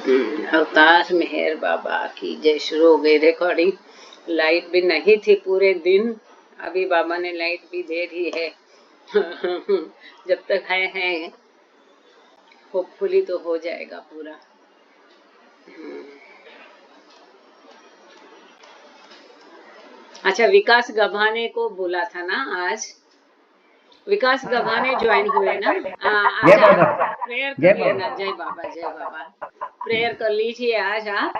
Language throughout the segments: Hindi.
अवतार मेहर बाबा की जय। शुरू हो गई रिकॉर्डिंग। लाइट भी नहीं थी पूरे दिन, अभी बाबा ने लाइट भी दे दी है। जब तक है होपफुली तो हो जाएगा पूरा। अच्छा, विकास गभाने को बोला था ना आज। विकास गभाने ज्वाइन हुए ना। अच्छा, प्रेयर कर लेना। जय बाबा, जय बाबा। प्रेयर कर लीजिए आज आप।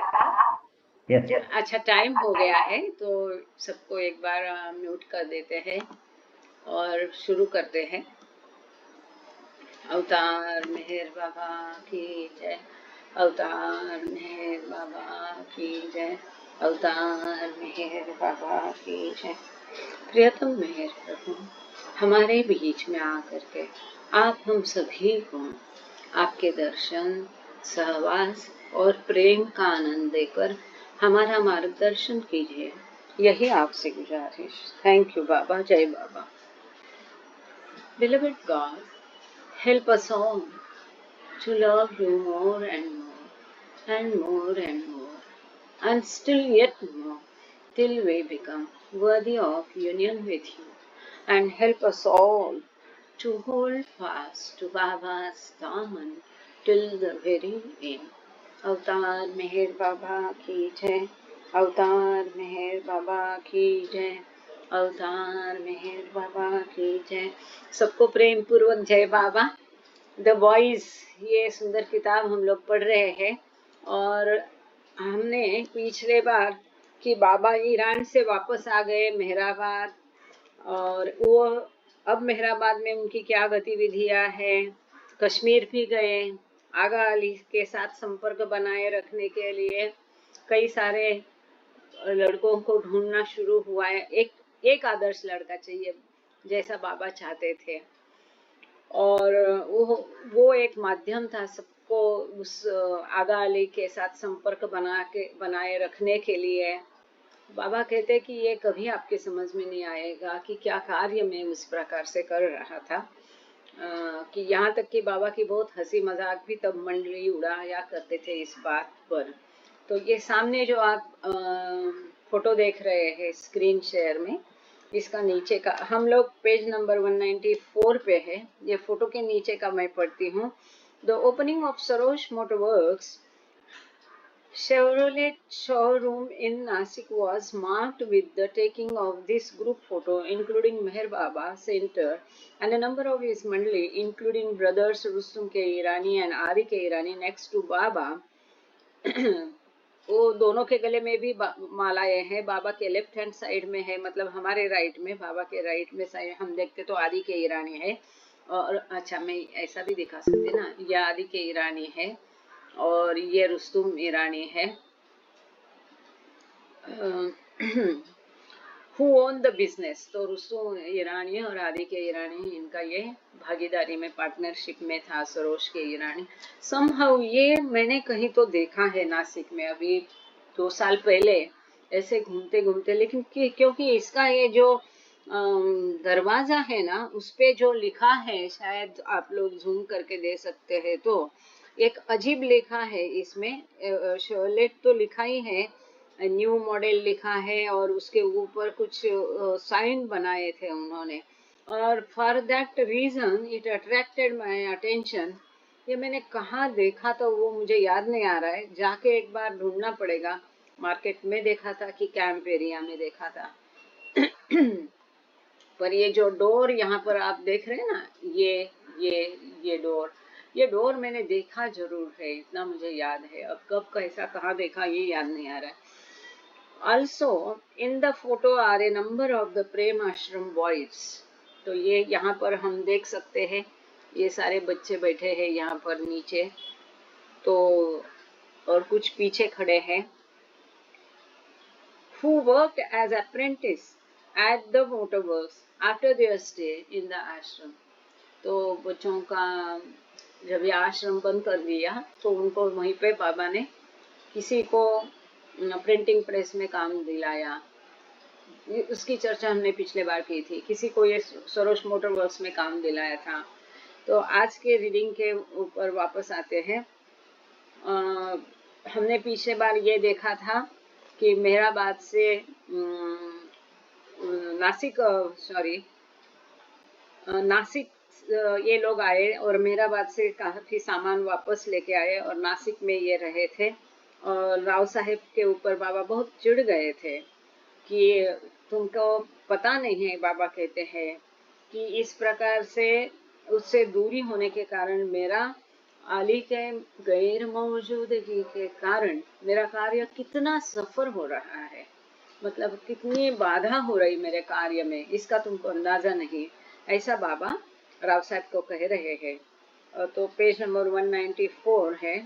अच्छा, टाइम हो गया है तो सबको एक बार म्यूट कर देते हैं और शुरू करते हैं। अवतार मेहर बाबा की जय। अवतार मेहर बाबा की जय। अवतार मेहर बाबा की जय। प्रियतम मेहर प्रभु, हमारे बीच में आकर के आप हम सभी को आपके दर्शन, सहवास और प्रेम का आनंद देकर हमारा मार्गदर्शन कीजिए, यही आपसे गुजारिश। थैंक यू बाबा। जय बाबा। Beloved God, help us all to love you more and more and more and more, and still yet more, till we become worthy of union with you, and help us all to hold fast to Baba's daman till the very end. अवतार मेहर बाबा की जय। अवतार मेहर बाबा की जय। अवतार मेहर बाबा की जय। सबको प्रेम पूर्वक जय बाबा। द वॉइस, ये सुंदर किताब हम लोग पढ़ रहे हैं और हमने पिछले बार कि बाबा ईरान से वापस आ गए मेहराबाद, और वो अब मेहराबाद में उनकी क्या गतिविधियां हैं। कश्मीर भी गए। आगा अली के साथ संपर्क बनाए रखने के लिए कई सारे लड़कों को ढूंढना शुरू हुआ है। एक आदर्श लड़का चाहिए जैसा बाबा चाहते थे, और वो एक माध्यम था सबको उस आगा अली के साथ संपर्क बनाए रखने के लिए। बाबा कहते कि ये कभी आपके समझ में नहीं आएगा कि क्या कार्य मैं उस प्रकार से कर रहा था, कि यहाँ तक कि बाबा की बहुत हंसी मजाक भी तब मंडली उड़ाया करते थे इस बात पर। तो ये सामने जो आप फोटो देख रहे हैं स्क्रीन शेयर में, इसका नीचे का हम लोग पेज नंबर 194 पे है। ये फोटो के नीचे का मैं पढ़ती हूँ। The opening of Saroj motor works Chevrolet showroom in Nasik was marked with the taking of this group photo, including Meher Baba Center and a number of his mandali, including brothers Rustum Ke Irani and Ari Ke Irani next to Baba. वो दोनों के गले में भी मालाएं हैं। बाबा के लेफ्ट हैंड साइड में है, मतलब हमारे राइट में, बाबा के राइट में साइड हम देखते तो आदि के ईरानी है। और अच्छा, मैं ऐसा भी दिखा सकते ना, यह आदि के ईरानी है और ये रुस्तुम ईरानी है। Who own the business? तो रुस्तुम ईरानी और आदि के ईरानी, इनका ये भागीदारी में पार्टनरशिप में था सरोज के ईरानी। Somehow ये मैंने कहीं तो देखा है नासिक में अभी 2 साल पहले ऐसे घूमते घूमते, लेकिन क्योंकि इसका ये जो दरवाजा है ना, उस पे जो लिखा है, शायद आप लोग जूम करके दे सकते हैं, तो एक अजीब लिखा है इसमें। शोलेट तो लिखा ही है, न्यू मॉडल लिखा है और उसके ऊपर कुछ साइन बनाए थे उन्होंने, और for that reason it attracted my attention. ये मैंने कहाँ देखा तो वो मुझे याद नहीं आ रहा है, जाके एक बार ढूंढना पड़ेगा। मार्केट में देखा था कि कैंप एरिया में देखा था। पर ये जो डोर यहाँ पर आप देख रहे हैं ना, ये डोर मैंने देखा जरूर है, इतना मुझे याद है। अब कब कैसा कहाँ देखा ये याद नहीं आ रहा है। Also in the photo are a number of the Prem Ashram boys. तो ये यहाँ पर हम देख सकते हैं, ये सारे बच्चे बैठे हैं यहाँ पर नीचे, तो और कुछ पीछे खड़े हैं। Who worked as apprentice at the motor works after their stay in the ashram। तो बच्चों का जब ये आश्रम बंद कर दिया तो उनको वहीं पे बाबा ने किसी को प्रिंटिंग प्रेस में काम दिलाया। उसकी चर्चा हमने पिछले बार की थी। किसी को ये सरोज मोटर वर्क्स में काम दिलाया था। तो आज के रीडिंग के ऊपर वापस आते हैं, हमने पीछे बार ये देखा था कि मेहराबाद से नासिक नासिक ये लोग आए और मेहराबाद से काफी सामान वापस लेके आए और नासिक में ये रहे थे और राव साहेब के ऊपर बाबा बहुत चिढ़ गए थे कि तुमको पता नहीं है, बाबा कहते हैं कि इस प्रकार से उससे दूरी होने के कारण मेरा अली के गैर मौजूदगी के कारण मेरा कार्य कितना सफर हो रहा है, मतलब कितनी बाधा हो रही मेरे कार्य में, इसका तुमको अंदाजा नहीं, ऐसा बाबा राव साहब को कह रहे हैं। तो पेज नंबर 194 है,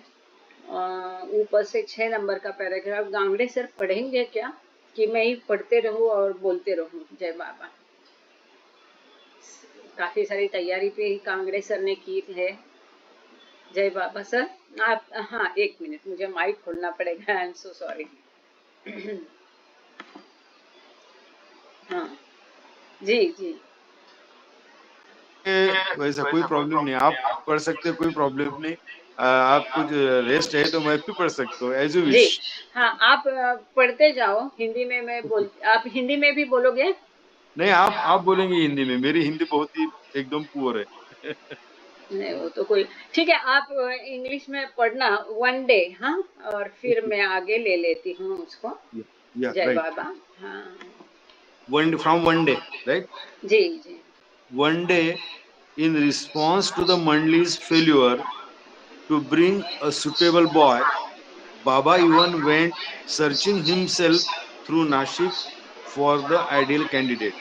ऊपर से 6 नंबर का पैराग्राफ। गांगड़े सर पढ़ेंगे क्या कि मैं ही पढ़ते रहूं और बोलते रहूं? जय बाबा। काफी सारी तैयारी पे कांगड़े सर ने की है। जय बाबा सर आप, हाँ 1 मिनट मुझे माइक खोलना पड़ेगा, आई एम सो सॉरी। हाँ जी जी वैसा कोई प्रॉब्लम नहीं, आप पढ़ सकते, कोई प्रॉब्लम नहीं। आप कुछ रेस्ट है तो मैं भी पढ़ सकता हूँ, एज यू जी। विश। हाँ आप पढ़ते जाओ, हिंदी में मैं आप हिंदी में भी बोलोगे? नहीं, आप बोलेंगे हिंदी में, मेरी हिंदी बहुत ही एकदम पुअर है। नहीं वो तो कोई ठीक है, आप इंग्लिश में पढ़ना 1 डे, हाँ, और फिर मैं आगे ले लेती हूँ उसको। या जय राइट, बाबा। हाँ one day, right? जी जी। One day, in response to the Mandli's failure to bring a suitable boy, Baba even went searching himself through Nashik for the ideal candidate.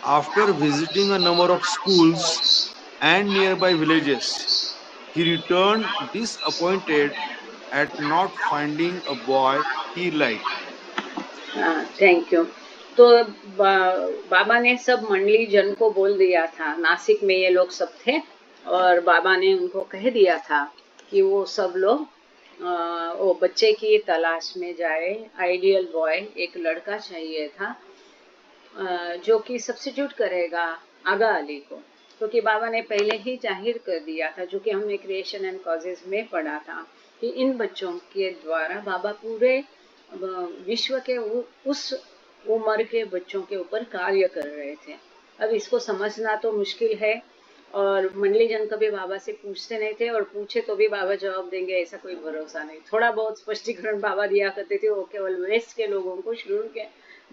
After visiting a number of schools and nearby villages, he returned disappointed at not finding a boy he liked. हाँ थैंक यू। तो बाबा ने सब मंडली जन को बोल दिया था, नासिक में ये लोग सब थे और बाबा ने उनको कह दिया था कि वो सब लोग वो बच्चे की तलाश में जाए, आइडियल बॉय, एक लड़का चाहिए था जो कि सब्स्टिट्यूट करेगा आगा अली को, क्योंकि बाबा ने पहले ही जाहिर कर दिया था, जो कि हमने क्रिएशन एंड कॉजेज में पढ़ा था, कि इन बच्चों के द्वारा बाबा पूरे विश्व के उस उम्र के बच्चों के ऊपर कार्य कर रहे थे। अब इसको समझना तो मुश्किल है और मंडली जन कभी बाबा से पूछते नहीं थे, और पूछे तो भी बाबा जवाब देंगे ऐसा कोई भरोसा नहीं। थोड़ा बहुत स्पष्टीकरण बाबा दिया करते थे, वो केवल वेस्ट के लोगों को शुरू के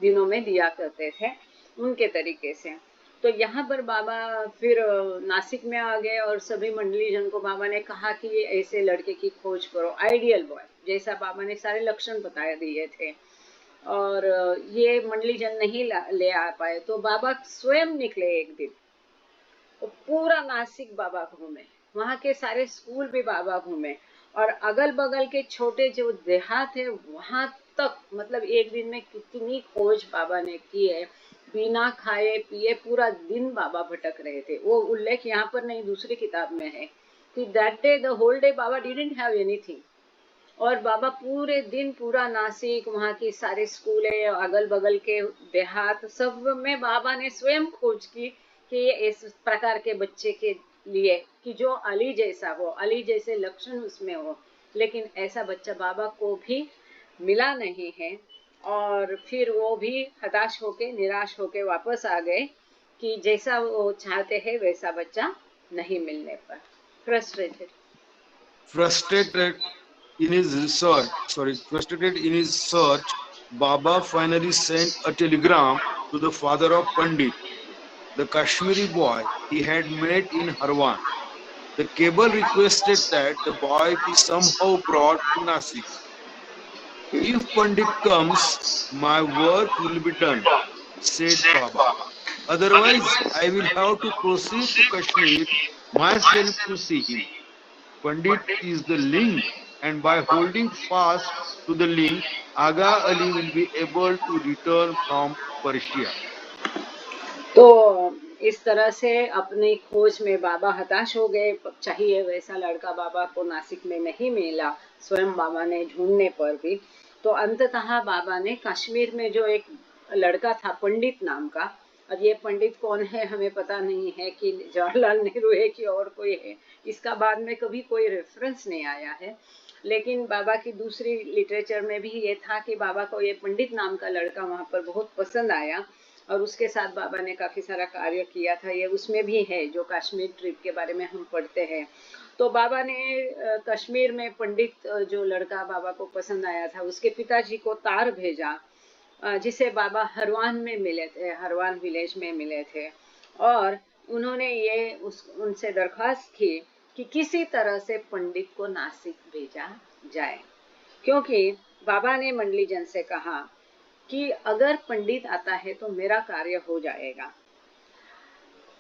दिनों में दिया करते थे उनके तरीके से। तो यहाँ पर बाबा फिर नासिक में आ गए और सभी मंडली जन को बाबा ने कहा कि ऐसे लड़के की खोज करो, आइडियल बॉय जैसा बाबा ने सारे लक्षण बता दिए थे, और ये मंडली जन नहीं ले आ पाए, तो बाबा स्वयं निकले एक दिन, तो पूरा नासिक बाबा घूमे, वहाँ के सारे स्कूल भी बाबा घूमे और अगल बगल के छोटे जो देहात है वहां तक, मतलब एक दिन में कितनी खोज बाबा ने की है। बिना खाए पिए पूरा दिन बाबा भटक रहे थे, वो उल्लेख यहाँ पर नहीं दूसरी किताब में है कि that day the whole day Baba didn't have anything, और बाबा पूरे दिन पूरा नासिक, वहाँ की सारे स्कूल है, अगल बगल के देहात, सब में बाबा ने स्वयं खोज की कि ये इस प्रकार के बच्चे के लिए कि जो अली जैसा हो, अली जैसे लक्षण उसमें हो, लेकिन ऐसा बच्चा बाबा को भी मिला नहीं है। और फिर वो भी हताश होके, निराश होके वापस आ गए कि जैसा वो चाहते हैं वैसा बच्चा नहीं मिलने पर frustrated. Frustrated in his search, Baba finally sent a telegram to the father of Pandit, the Kashmiri boy he had met in Harwan. The cable requested that the boy be somehow brought to Nasik. If Pandit comes, my work will be done, said Baba. Otherwise, I will have to proceed to Kashmir myself to see him. Pandit is the link, and by holding fast to the link, Aga Ali will be able to return from Persia. तो इस तरह से अपनी खोज में बाबा हताश हो गए, चाहिए वैसा लड़का बाबा को नासिक में नहीं मिला, स्वयं बाबा ने ढूंढने पर भी। तो अंततः बाबा ने कश्मीर में जो एक लड़का था पंडित नाम का, अब ये पंडित कौन है हमें पता नहीं है कि जवाहरलाल नेहरू है कि और कोई है, इसका बाद में कभी कोई रेफरेंस नहीं आया है। लेकिन बाबा की दूसरी लिटरेचर में भी ये था कि बाबा को ये पंडित नाम का लड़का वहाँ पर बहुत पसंद आया और उसके साथ बाबा ने काफ़ी सारा कार्य किया था। ये उसमें भी है जो कश्मीर ट्रिप के बारे में हम पढ़ते हैं। तो बाबा ने कश्मीर में पंडित जो लड़का बाबा को पसंद आया था उसके पिताजी को तार भेजा, जिसे बाबा हरवान में मिले थे, हरवान विलेज में मिले थे। और उन्होंने ये उनसे दरख्वास्त की कि किसी तरह से पंडित को नासिक भेजा जाए, क्योंकि बाबा ने मंडली जन से कहा कि अगर पंडित आता है तो मेरा कार्य हो जाएगा,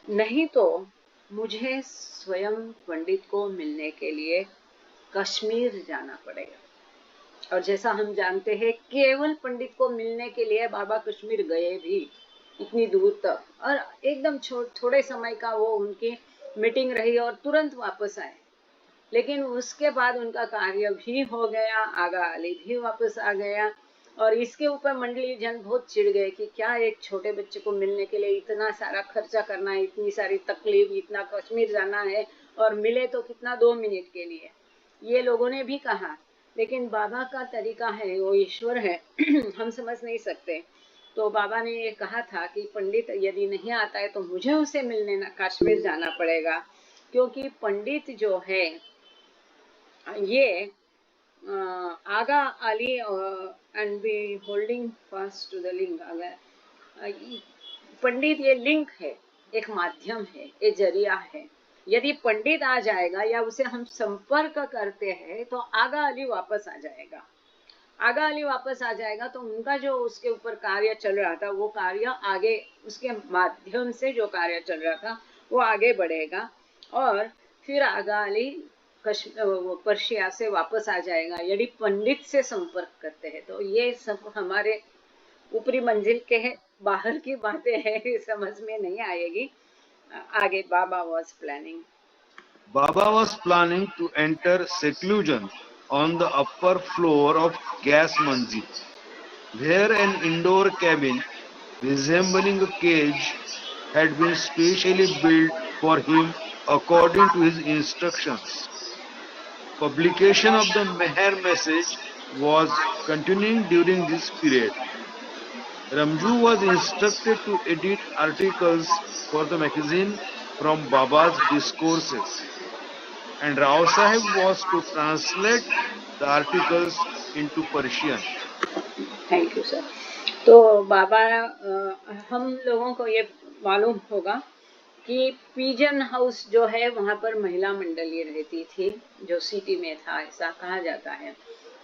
नहीं तो मुझे स्वयं पंडित को मिलने के लिए कश्मीर जाना पड़ेगा। और जैसा हम जानते हैं केवल पंडित को मिलने के लिए बाबा कश्मीर गए भी, इतनी दूर तक, और एकदम थोड़े समय का वो उनकी मीटिंग रही और तुरंत वापस आए। लेकिन उसके बाद उनका कार्य भी हो गया, आगा अली भी वापस आ गया। और इसके ऊपर मंडली जन बहुत चिढ़ गए कि क्या एक छोटे बच्चे को मिलने के लिए इतना सारा खर्चा करना है, इतनी सारी तकलीफ, इतना कश्मीर जाना है, और मिले तो कितना 2 मिनट के लिए, ये लोगों ने भी कहा। लेकिन बाबा का तरीका है, वो ईश्वर है हम समझ नहीं सकते। तो बाबा ने ये कहा था कि पंडित यदि नहीं आता है तो मुझे उसे मिलने कश्मीर जाना पड़ेगा, क्योंकि पंडित जो है ये Agha Ali and be holding fast to the link, Pandit ये लिंक है, एक माध्यम है, ये जरिया है। यदि पंडित आ जाएगा या उसे हम संपर्क करते हैं तो आगा अली वापस आ जाएगा। आगा अली वापस आ जाएगा तो उनका जो उसके ऊपर कार्य चल रहा था वो कार्य आगे, उसके माध्यम से जो कार्य चल रहा था वो आगे बढ़ेगा, और फिर आगा अली पर्शिया से वापस आ जाएगा यदि पंडित से संपर्क करते हैं। तो ये सब हमारे ऊपरी मंजिल के है, बाहर की बातें हैं, समझ में नहीं आएगी। आगे बाबा was planning. Baba was planning to enter seclusion on the upper floor of gas manzil, where an indoor cabin resembling a cage had been specially built for him according to his instructions. Publication of the Meher message was continuing during this period. Ramju was instructed to edit articles for the magazine from Baba's discourses, and Rao Sahib was to translate the articles into Persian. Thank you sir. तो बाबा हम लोगों को ये मालूम होगा कि पीजन हाउस जो है वहाँ पर महिला मंडली रहती थी, जो सिटी में था ऐसा कहा जाता है,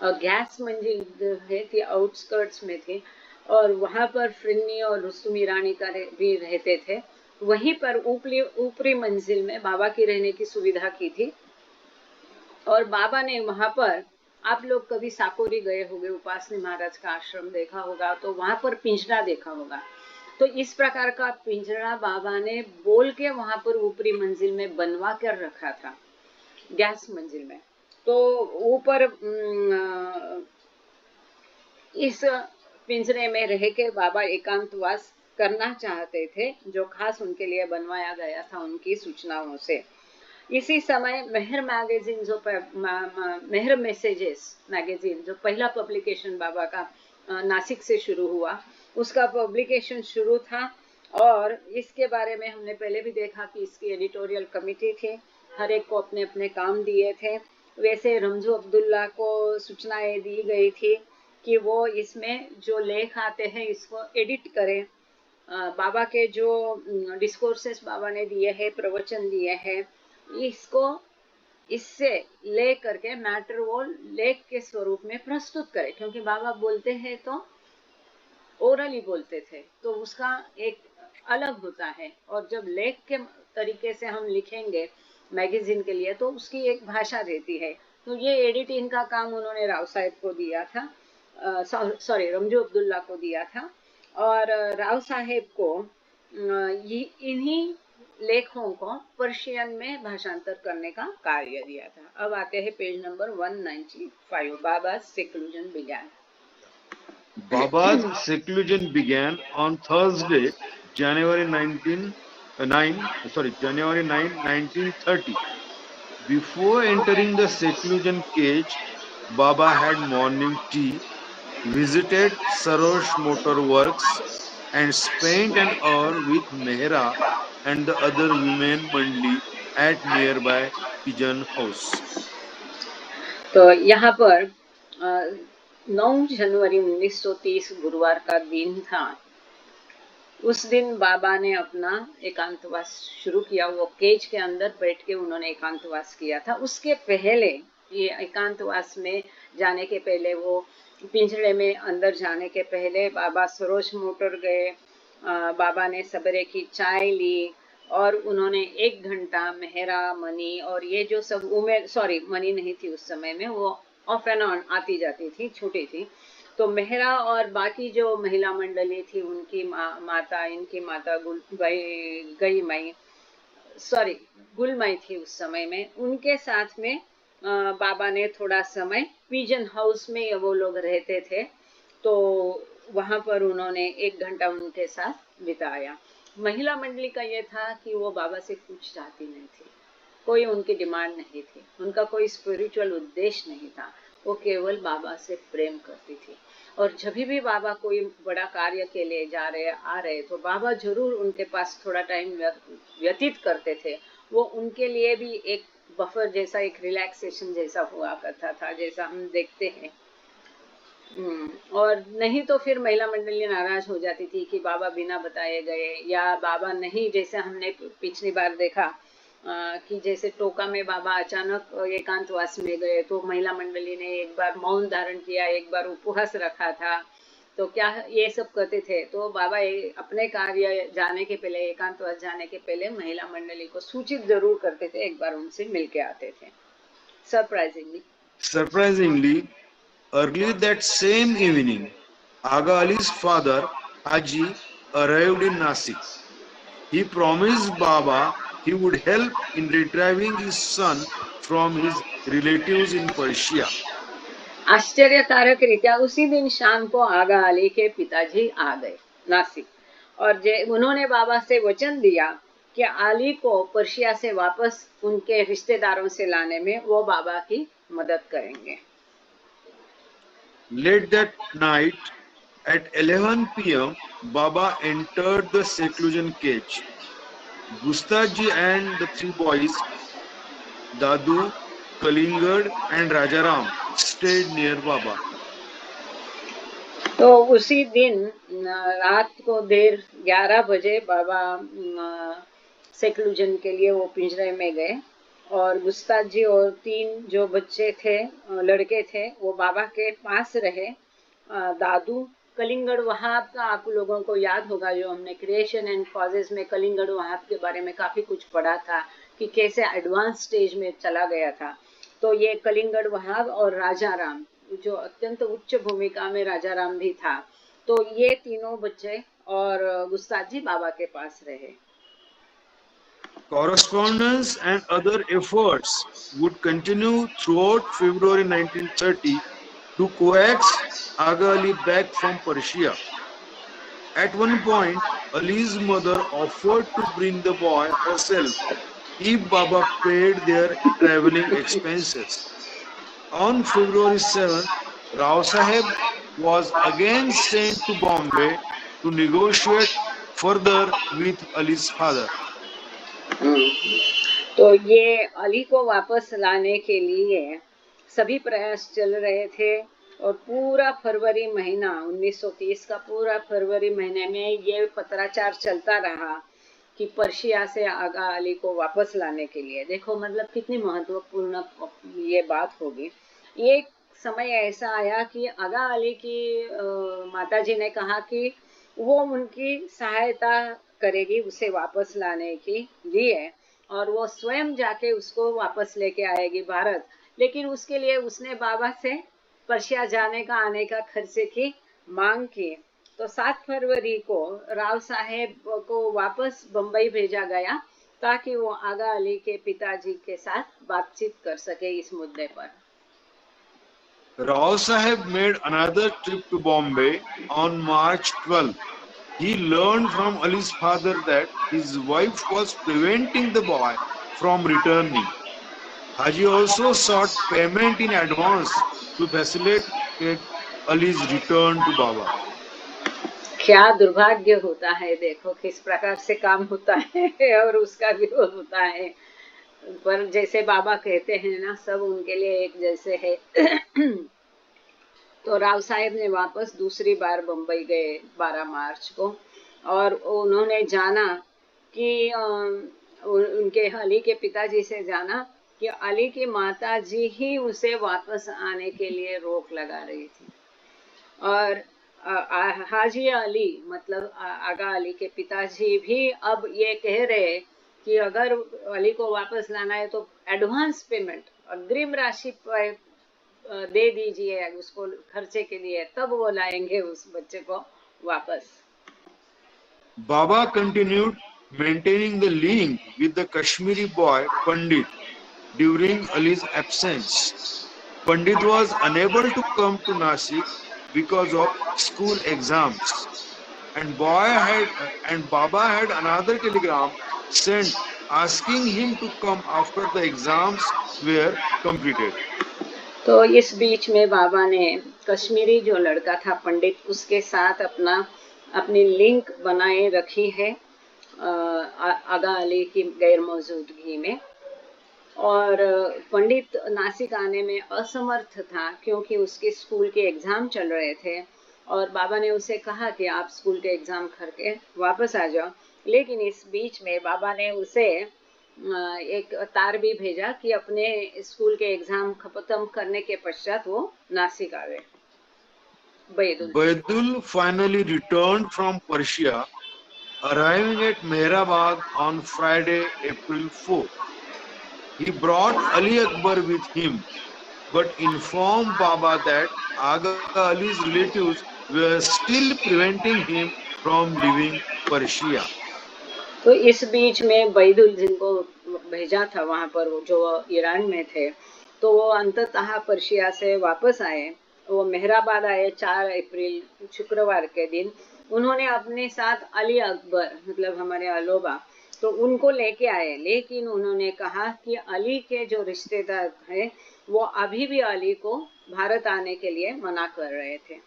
और गैस मंजिल जो है थी आउटस्कर्ट्स में थी, और वहाँ पर फिरनी और रुस्तुम ईरानी का भी रहते थे। वहीं पर ऊपरी मंजिल में बाबा की रहने की सुविधा की थी। और बाबा ने वहाँ पर, आप लोग कभी साकोरी गए होंगे, उपासनी महाराज का आश्रम देखा होगा, तो वहाँ पर पिंजरा देखा होगा। तो इस प्रकार का पिंजरा बाबा ने बोल के वहाँ पर ऊपरी मंजिल में बनवा कर रखा था, गैस मंजिल में। तो ऊपर इस पिंजरे में रह के बाबा एकांतवास करना चाहते थे, जो खास उनके लिए बनवाया गया था उनकी सूचनाओं से। इसी समय मेहर मैगजीन जो मेहर मैसेजेस मैगजीन जो पहला पब्लिकेशन बाबा का नासिक से शुरू हुआ, उसका पब्लिकेशन शुरू था। और इसके बारे में हमने पहले भी देखा कि इसकी एडिटोरियल कमेटी थी, हर एक को अपने अपने काम दिए थे। वैसे रमजू अब्दुल्ला को सूचनाएं दी गई थी कि वो इसमें जो लेख आते हैं इसको एडिट करें। बाबा के जो डिस्कोर्सेस बाबा ने दिए हैं, प्रवचन दिए हैं, इसको इससे ले करके मैटर वो लेख के स्वरूप में प्रस्तुत करें, क्योंकि बाबा बोलते हैं तो ओरली बोलते थे, तो उसका एक अलग होता है। और जब लेख के तरीके से हम लिखेंगे मैगजीन के लिए तो उसकी एक भाषा रहती है। तो ये एडिटिंग का काम उन्होंने राव साहब को दिया था, सॉरी रमजू अब्दुल्ला को दिया था, और राव साहेब को इन्हीं लेखों को पर्शियन में भाषांतर करने का कार्य दिया था। अब आते हैं page number 195, बाबा's seclusion began. Baba's seclusion began on Thursday, January 1930. Before entering the seclusion cage, Baba had morning tea, visited Sarosh Motor Works, and spent an hour with Mehra and the other women mandli at nearby pigeon house. तो यहाँ पर 9 जनवरी 1930 गुरुवार का दिन था। उस दिन बाबा ने अपना एकांतवास शुरू किया। वो केज के अंदर बैठ के उन्होंने एकांतवास किया था। उसके पहले, ये एकांतवास में जाने के पहले, वो पिंजरे में अंदर जाने के पहले बाबा सरोज मोटर गए। बाबा ने सवेरे की चाय ली और उन्होंने 1 घंटा मेहरा, मनी और ये जो सब उमेर, सॉरी मनी नहीं थी उस समय में, वो ऑफ एंड ऑन आती जाती थी, छोटी थी। तो मेहरा और बाकी जो महिला मंडली थी, उनकी माता, इनकी माता गई माई, सॉरी गुलमाई थी उस समय में, उनके साथ में बाबा ने थोड़ा समय पिजन हाउस में वो लोग रहते थे, तो वहां पर उन्होंने 1 घंटा उनके साथ बिताया। महिला मंडली का ये था कि वो बाबा से कुछ चाहती नहीं थी, कोई उनकी डिमांड नहीं थी, उनका कोई स्पिरिचुअल उद्देश्य नहीं था, वो केवल बाबा से प्रेम करती थी। और जब भी बाबा कोई बड़ा कार्य के लिए जा रहे आ रहे तो बाबा जरूर उनके पास थोड़ा टाइम व्यतीत करते थे। वो उनके लिए भी एक बफर जैसा, एक रिलैक्सेशन जैसा हुआ करता था, जैसा हम देखते हैं। और नहीं तो फिर महिला मंडली नाराज हो जाती थी कि बाबा बिना बताए गए, या बाबा नहीं, जैसे हमने पिछली बार देखा कि जैसे टोका में बाबा अचानक एकांतवास में गए तो महिला मंडली ने एक बार मौन धारण किया, एक बार उपवास रखा था, तो क्या ये सब करते थे। तो बाबा अपने कार्य जाने के पहले, एकांतवास जाने के पहले महिला मंडली को सूचित जरूर करते थे, एक बार उनसे मिल के आते थे। Surprisingly, early that same evening, Aga Ali's father, Haji, arrived in Nasik. He promised Baba he would help in retrieving his son from his relatives in Persia. आश्चर्यकारक रीत्या उसी दिन शाम को आगा अली के पिताजी आ गए नासिक, और उन्होंने बाबा से वचन दिया कि अली को पर्शिया से वापस उनके रिश्तेदारों से लाने में वो बाबा की मदद करेंगे। Late that night, at 11 p.m., Baba entered the seclusion cage. Gustaji and the 3 boys, Dadu, Kalingad, and Rajaram, stayed near Baba. तो उसी दिन रात को देर 11 बजे बाबा सेक्लूजन के लिए वो पिंजरे में गए, और गुस्ताद जी और 3 जो बच्चे थे, लड़के थे, वो बाबा के पास रहे। दादू, कलिंगड़ वहाब का आप लोगों को याद होगा, जो हमने क्रिएशन एंड कॉजेस में कलिंगड़ वहाब के बारे में काफी कुछ पढ़ा था कि कैसे एडवांस स्टेज में चला गया था। तो ये कलिंगड़ वहाब और राजा राम, जो अत्यंत उच्च भूमिका में राजा राम भी था, तो ये तीनों बच्चे और गुस्ताद जी बाबा के पास रहे। Correspondence and other efforts would continue throughout February 1930 to coax Aga Ali back from Persia. At one point, Ali's mother offered to bring the boy herself if Baba paid their traveling expenses. On February 7th, Rao Saheb was again sent to Bombay to negotiate further with Ali's father. तो ये अली को वापस लाने के लिए सभी प्रयास चल रहे थे, और पूरा फरवरी महीना 1930 का पूरा फरवरी महीने में ये पत्राचार चलता रहा कि पर्शिया से आगा अली को वापस लाने के लिए। देखो मतलब कितनी महत्वपूर्ण ये बात होगी। ये समय ऐसा आया कि आगा अली की माताजी ने कहा कि वो उनकी सहायता करेगी उसे वापस लाने के लिए, और वो स्वयं जाके उसको वापस लेके आएगी भारत। लेकिन उसके लिए उसने बाबा से पर्शिया जाने का, आने का खर्चे की मांग की। तो 7 फरवरी को राव साहेब को वापस बंबई भेजा गया ताकि वो आगा अली के पिताजी के साथ बातचीत कर सके इस मुद्दे पर। Rao Saheb made another trip to Bombay on March 12. He learned from Ali's father that his wife was preventing the boy from returning. Haji also sought payment in advance to facilitate Ali's return to Baba. क्या दुर्भाग्य होता है, देखो किस प्रकार से काम होता है और उसका विरोध होता है। पर जैसे बाबा कहते हैं ना, सब उनके लिए एक जैसे है। तो राव साहेब ने वापस दूसरी बार बम्बई गए 12 मार्च को, और उन्होंने जाना कि उनके अली के पिताजी से जाना कि अली की माता जी ही उसे वापस आने के लिए रोक लगा रही थी। और हाजी अली मतलब आगा अली के पिताजी भी अब ये कह रहे कि अगर अली को वापस लाना है तो एडवांस पेमेंट, अग्रिम राशि दे दीजिए उसको खर्चे के लिए, तब वो लाएंगे उस बच्चे को वापस। Baba continued maintaining the link with the Kashmiri boy Pandit during Ali's absence. Pandit was unable to come to Nasik because of school exams, and Baba had another telegram sent asking him to come after the exams were completed. तो इस बीच में बाबा ने कश्मीरी जो लड़का था पंडित, उसके साथ अपनी लिंक बनाए रखी है आगा अली की गैर मौजूदगी में। और पंडित नासिक आने में असमर्थ था क्योंकि उसके स्कूल के एग्जाम चल रहे थे, और बाबा ने उसे कहा कि आप स्कूल के एग्जाम करके वापस आ जाओ। लेकिन इस बीच में बाबा ने उसे एक तार भी भेजा कि अपने स्कूल के एग्जाम खत्म करने के पश्चात वो नासिक आवे। Baidul finally returned from Persia, arriving at Mehrabad on Friday, April 4. He brought Ali Akbar with him, but informed Baba that Aga Ali's relatives were still preventing him from leaving Persia. तो इस बीच में बैदुल जिनको भेजा था वहां पर, जो ईरान में थे, तो वो अंततः पर्शिया से वापस आए। वो मेहराबाद आए 4 अप्रैल शुक्रवार के दिन। उन्होंने अपने साथ अली अकबर मतलब हमारे अलोबा, तो उनको लेके आए, लेकिन उन्होंने कहा कि अली के जो रिश्तेदार हैं वो अभी भी अली को भारत आने के लिए मना कर रहे थे।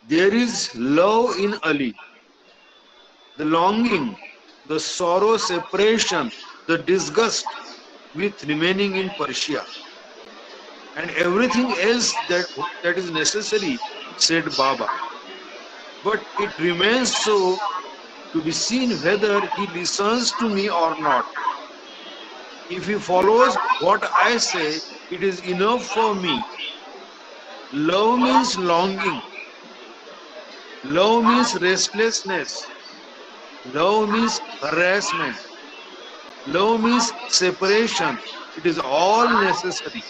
There is love in Ali, the longing, the sorrow, separation, the disgust with remaining in Persia, and everything else that is necessary, said Baba. But it remains so to be seen whether he listens to me or not. If he follows what I say, it is enough for me. Love means longing. Love means restlessness. Love means harassment. Love means separation. It is all necessary.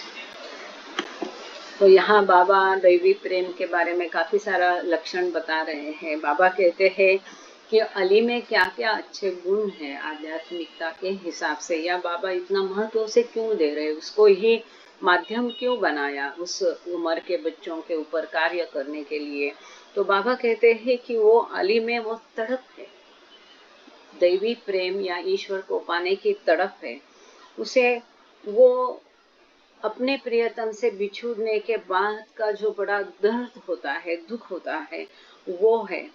तो यहाँ बाबा दैवी प्रेम के बारे में काफी सारा लक्षण बता रहे हैं। बाबा कहते हैं कि अली में क्या क्या अच्छे गुण हैं आध्यात्मिकता के हिसाब से, या बाबा इतना महत्व उसे क्यों दे रहे, उसको ही माध्यम क्यों बनाया उस उम्र के बच्चों के ऊपर कार्य करने के लिए। तो बाबा कहते हैं कि वो अली में वो तड़प है, दैवी प्रेम या ईश्वर को पाने की तड़प है। उसे वो अपने प्रियतम से बिछुड़ने के बाद का जो बड़ा दर्द होता है, दुख होता है, वो है,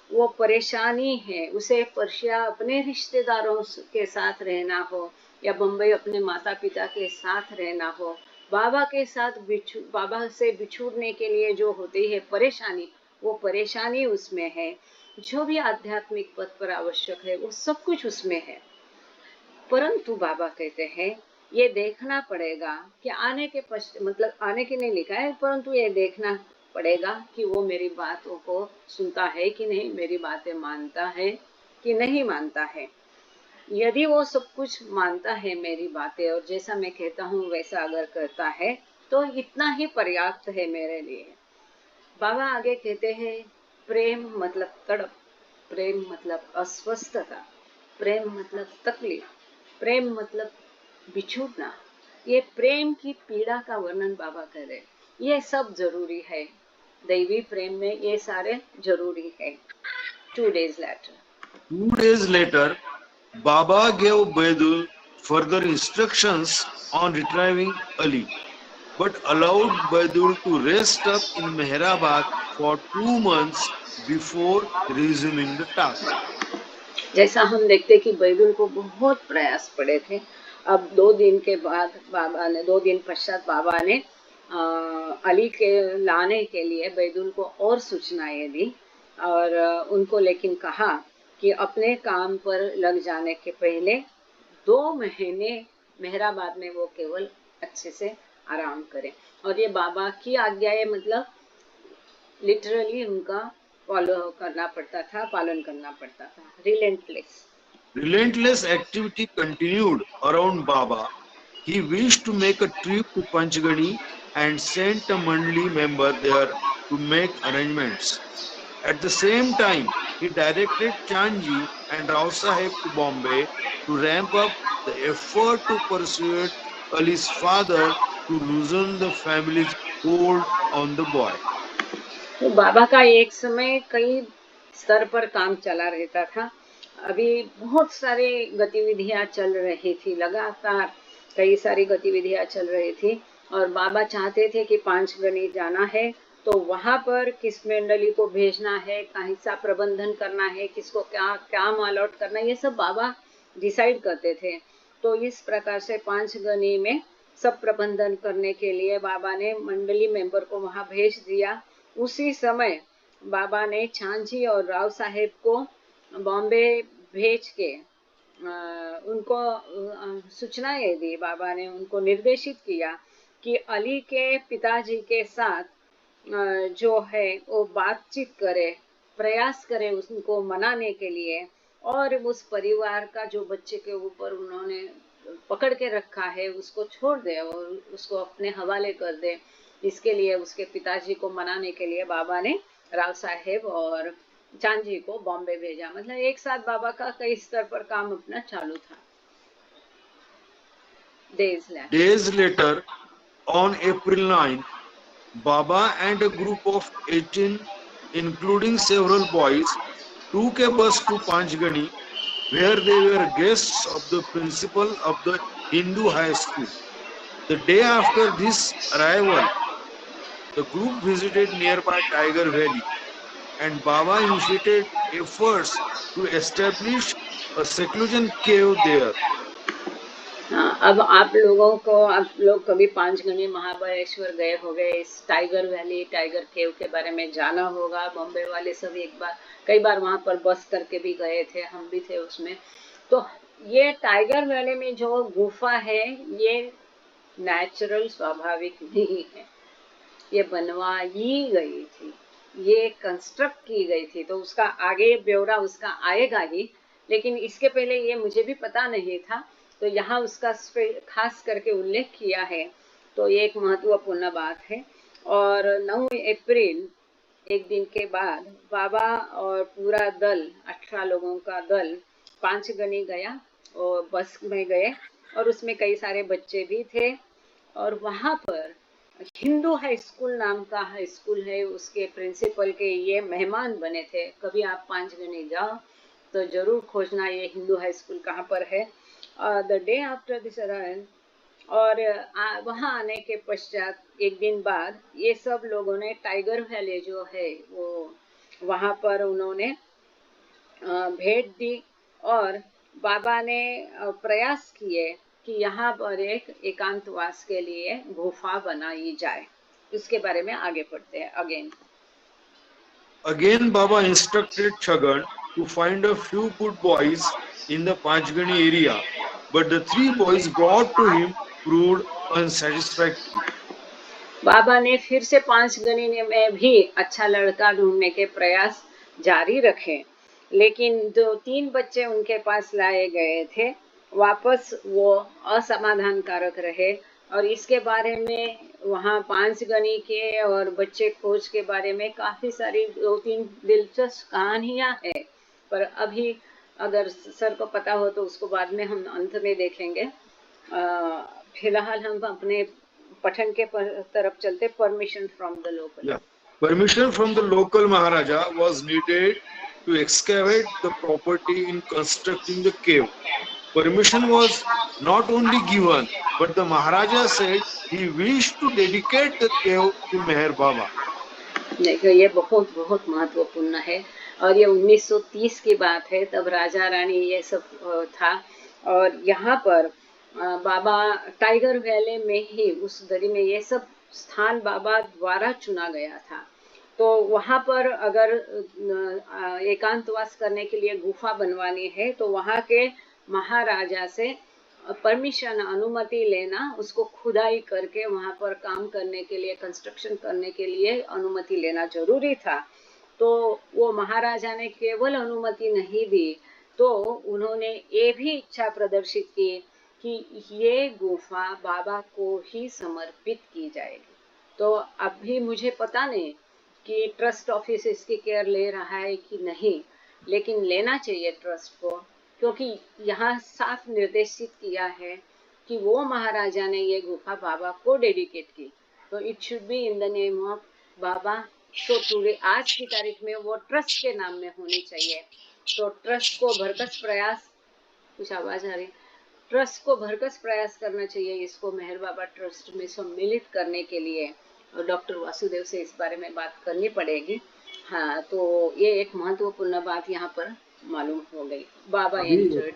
वो परेशानी है। उसे पर्शिया अपने रिश्तेदारों के साथ रहना हो या बम्बई अपने माता पिता के साथ रहना हो, बाबा से बिछुड़ने के लिए जो होती है परेशानी, वो परेशानी उसमें है। जो भी आध्यात्मिक पथ पर आवश्यक है वो सब कुछ उसमें है। परंतु बाबा कहते हैं ये देखना पड़ेगा कि आने के मतलब आने के नहीं लिखा है, परंतु ये देखना पड़ेगा कि वो मेरी बातों को सुनता है कि नहीं, मेरी बातें मानता है कि नहीं मानता है। यदि वो सब कुछ मानता है मेरी बातें और जैसा मैं कहता हूँ वैसा अगर करता है तो इतना ही पर्याप्त है मेरे लिए। बाबा आगे कहते हैं प्रेम मतलब तड़प, प्रेम मतलब अस्वस्थता, प्रेम मतलब तकलीफ, प्रेम मतलब बिछुड़ना। ये प्रेम की पीड़ा का वर्णन बाबा कर रहे, ये सब जरूरी है। दैवी प्रेम में ये सारे जरूरी है। 2 days later. 2 days later, Baba gave Baidul further instructions on retrieving Ali, but allowed Baidul to rest up in Mehrabad for 2 months before resuming the task. जैसा हम देखते कि बैदुल को बहुत प्रयास पड़े थे। अब 2 दिन के बाद बाबा ने 2 दिन पश्चात बाबा ने अली के लाने के लिए बैदुल को और सूचनाएं दी और उनको लेकिन कहा कि अपने काम पर लग जाने के पहले 2 महीने मेहराबाद में वो केवल अच्छे से आराम करें। और ये बाबा की आज्ञा है, मतलब लिटरली उनका फॉलो करना पड़ता था, पालन करना पड़ता था। Relentless activity continued around Baba. He wished to make a trip to Panchgani and sent a Mandali member there to make arrangements. At the same time, he directed Chandji and Rao Sahib to Bombay to ramp up the effort to persuade Ali's father to loosen the family's hold on the boy. तो बाबा का एक समय कई स्तर पर काम चला रहता था। अभी बहुत सारी गतिविधियां चल रही थी, लगातार कई सारी गतिविधियां चल रही थी और बाबा चाहते थे कि पांचगनी जाना है तो वहां पर किस मंडली को भेजना है, कैसा प्रबंधन करना है, किसको क्या काम अलॉट करना है, ये सब बाबा डिसाइड करते थे। तो इस प्रकार से पांचगनी में सब प्रबंधन करने के लिए बाबा ने मंडली मेंबर को वहां भेज दिया। उसी समय बाबा ने छांझी और राव साहेब को बॉम्बे भेज के उनको सूचनाएं दी। बाबा ने उनको निर्देशित किया कि अली के पिताजी के साथ जो है वो बातचीत करे, प्रयास करे उनको मनाने के लिए, और उस परिवार का जो बच्चे के ऊपर उन्होंने पकड़ के रखा है उसको छोड़ दे और उसको अपने हवाले कर दे। इसके लिए उसके पिताजी को मनाने के लिए बाबा ने राव साहेब और चांजी को बॉम्बे भेजा। मतलब एक साथ बाबा का कई स्तर पर काम अपना चालू था। Days later, on April 9, Baba and a group of 18, including several boys, took a bus to Panchgani, where they were guests of the principal of the Hindu high school. The day after this arrival, the group visited nearby Tiger Valley, and Baba initiated efforts to establish a seclusion cave there. हाँ, अब आप लोग कभी पांचगनी महाबलेश्वर गए होंगे, इस टाइगर वैली, टाइगर केव के बारे में जाना होगा। बॉम्बे वाले सब कई बार वहां पर बस करके भी गए थे, हम भी थे उसमें। तो ये टाइगर वैली में जो गुफा है ये नेचुरल, स्वाभाविक नहीं है, ये बनवाई गई थी, ये कंस्ट्रक्ट की गई थी। तो उसका आगे ब्यौरा उसका आएगा ही, लेकिन इसके पहले ये मुझे भी पता नहीं था, तो यहाँ उसका खास करके उल्लेख किया है, तो ये एक महत्वपूर्ण बात है। और 9 अप्रैल, एक दिन के बाद, बाबा और पूरा दल, 18 लोगों का दल पांचगनी गया और बस में गए और उसमें कई सारे बच्चे भी थे। और वहां पर हिंदू हाई स्कूल नाम का हाई स्कूल है, उसके प्रिंसिपल के ये मेहमान बने थे। कभी आप पांचगनी जाओ तो जरूर खोजना ये हिंदू हाई स्कूल कहाँ पर है। The day after this arrival, और वहाँ आने के पश्चात एक दिन बाद ये सब लोगों ने टाइगर वैली जो है वो वहाँ पर उन्होंने भेंट दी और बाबा ने प्रयास किए कि यहाँ पर एक एकांतवास के लिए गुफा बनाई जाए। उसके बारे में आगे पढ़ते हैं। Again, Baba instructed Chagan to find a few good boys in the Panchgani area, but the 3 boys brought to him proved unsatisfactory. बाबा ने फिर से पांचगनी में भी अच्छा लड़का ढूंढने के प्रयास जारी रखे, लेकिन 2-3 बच्चे उनके पास लाए गए थे, वापस वो असमाधानकारक रहे। और इसके बारे में वहाँ पांचगनी के और बच्चे खोज के बारे में काफी सारी 2-3 दिलचस्प कहानियां हैं, पर अभी अगर सर को पता हो तो उसको बाद में हम अंत में देखेंगे। फिलहाल हम अपने पठन के तरफ चलते। Permission from the local. Permission from the local Maharaja was needed to excavate the property in constructing the cave. Permission was not only given, but the Maharaja said he wished to dedicate the cave to Meher Baba. देखो ये बहुत बहुत महत्वपूर्ण है और ये 1930 की बात है, तब राजा रानी ये सब था। और यहाँ पर बाबा टाइगर वैली में ही उस दरी में ये सब स्थान बाबा द्वारा चुना गया था। तो वहाँ पर अगर एकांतवास करने के लिए गुफा बनवानी है तो वहाँ के महाराजा से परमिशन अनुमति लेना, उसको खुदाई करके वहाँ पर काम करने के लिए, कंस्ट्रक्शन करने के लिए अनुमति लेना जरूरी था। तो वो महाराजा ने केवल अनुमति नहीं दी, तो उन्होंने ये भी इच्छा प्रदर्शित की कि ये गुफा बाबा को ही समर्पित की जाएगी। तो अभी मुझे पता नहीं कि ट्रस्ट ऑफिस इसकी केयर ले रहा है कि नहीं, लेकिन लेना चाहिए ट्रस्ट को, क्योंकि यहाँ साफ निर्देशित किया है कि वो महाराजा ने ये गुफा बाबा को डेडिकेट की, तो it should be in the name of Baba. तो टुडे आज की तारीख में वो ट्रस्ट के नाम में होनी चाहिए। तो ट्रस्ट को भरकस प्रयास, कुछ आवाज आ रही, ट्रस्ट को भरकस प्रयास करना चाहिए इसको मेहर बाबा ट्रस्ट में सम्मिलित करने के लिए। और डॉक्टर वासुदेव से इस बारे में बात करनी पड़ेगी। हाँ, तो ये एक महत्वपूर्ण बात यहाँ पर मालूम हो गई। बाबा एंटर्ड।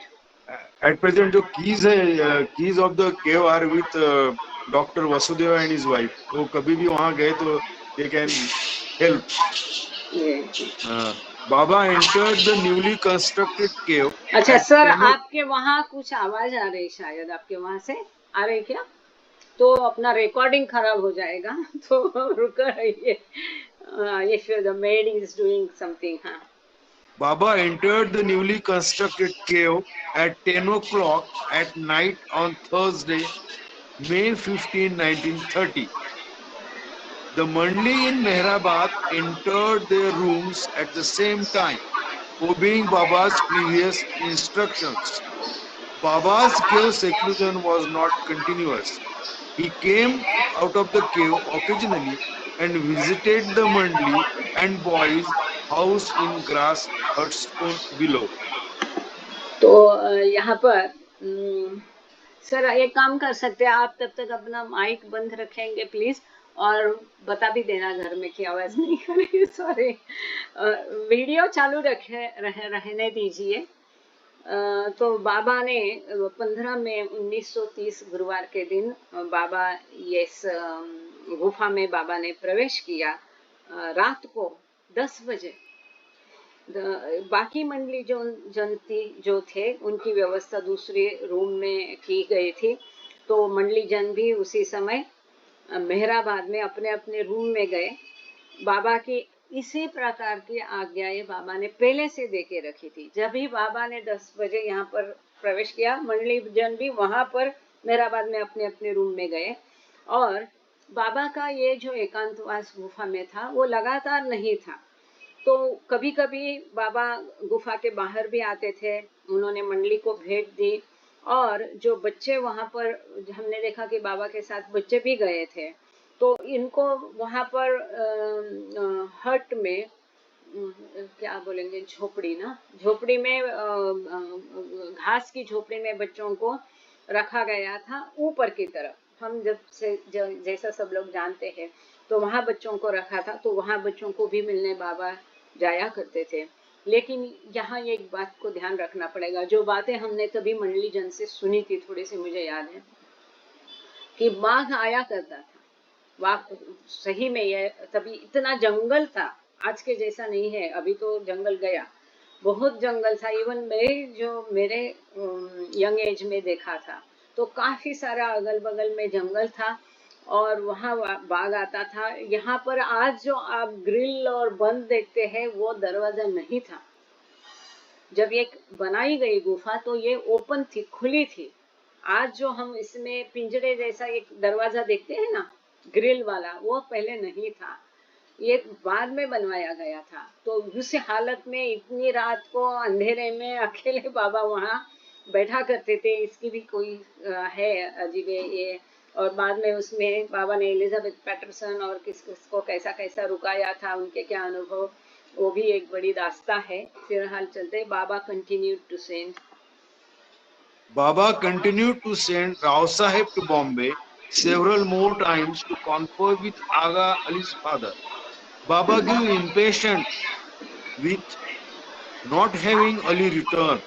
At present, जो keys है, keys of the cave are with Dr. Vasudeva and his wife. तो कभी भी वहाँ गए तो they can help. Baba entered the newly constructed cave. अच्छा सर, आपके वहाँ कुछ आवाज आ रही, शायद आपके वहाँ से आ रही क्या? तो अपना रिकॉर्डिंग खराब हो जाएगा, तो रुक रहिए। If the maid is doing something, हाँ। Baba entered the newly constructed cave at 10 o'clock at night on Thursday, May 15, 1930. The Mandli in Mehrabad entered their rooms at the same time, obeying Baba's previous instructions. Baba's cave seclusion was not continuous. He came out of the cave occasionally and visited the Mandli and boys' house in grass huts below. तो यहाँ पर सर एक काम कर सकते हैं आप, तब तक अपना माइक बंद रखेंगे प्लीज, और बता भी देना घर में कि आवाज नहीं करेगी। सॉरी, वीडियो चालू रहने दीजिए। तो बाबा ने 15 मई 1930 गुरुवार के दिन बाबा ये गुफा में बाबा ने प्रवेश किया रात को 10 बजे। बाकी मंडली जो थे उनकी व्यवस्था दूसरे रूम में की गई थी। तो मंडली जन भी उसी समय मेहराबाद में अपने अपने रूम में गए। बाबा की इसी प्रकार की आज्ञाएं बाबा ने पहले से दे के रखी थी। जब भी बाबा ने 10 बजे यहाँ पर प्रवेश किया, मंडली जन भी वहां पर मेहराबाद में अपने अपने रूम में गए। और बाबा का ये जो एकांतवास गुफा में था वो लगातार नहीं था। तो कभी कभी बाबा गुफा के बाहर भी आते थे, उन्होंने मंडली को भेंट दी। और जो बच्चे वहां पर, हमने देखा कि बाबा के साथ बच्चे भी गए थे, तो इनको वहां पर हट में, क्या बोलेंगे, झोपड़ी ना, झोपड़ी में, घास की झोपड़ी में बच्चों को रखा गया था ऊपर की तरफ। हम जैसा सब लोग जानते हैं, तो वहां बच्चों को रखा था, तो वहां बच्चों को भी मिलने बाबा जाया करते थे। लेकिन यहाँ एक बात को ध्यान रखना पड़ेगा, जो बातें हमने तभी मंडली जन से सुनी थी, थोड़ी सी मुझे याद है कि बाघ आया करता था। बाघ सही में, ये तभी इतना जंगल था, आज के जैसा नहीं है। अभी तो जंगल गया, बहुत जंगल था। इवन मैं जो मेरे यंग एज में देखा था, तो काफी सारा अगल बगल में जंगल था और वहाँ बाघ आता था। यहाँ पर आज जो आप ग्रिल और बंद देखते हैं, वो दरवाजा नहीं था। जब ये बनाई गई गुफा तो ये ओपन थी, खुली थी। आज जो हम इसमें पिंजरे जैसा एक दरवाजा देखते हैं ना, ग्रिल वाला, वो पहले नहीं था, ये बाद में बनवाया गया था। तो उस हालत में इतनी रात को अंधेरे में अकेले बाबा वहाँ बैठा करते थे, इसकी भी कोई है अजीब ये और बाद में उसमें बाबा ने एलिजाबेथ पैटरसन और किस किसको कैसा कैसा रुकाया था, उनके क्या अनुभव, वो भी एक बड़ी दास्ता है। फिलहाल चलते, Baba continued to send Baba continued to send Rao Sahib to Bombay several more times to confer with Aga Ali's father. Baba grew impatient with not having Ali return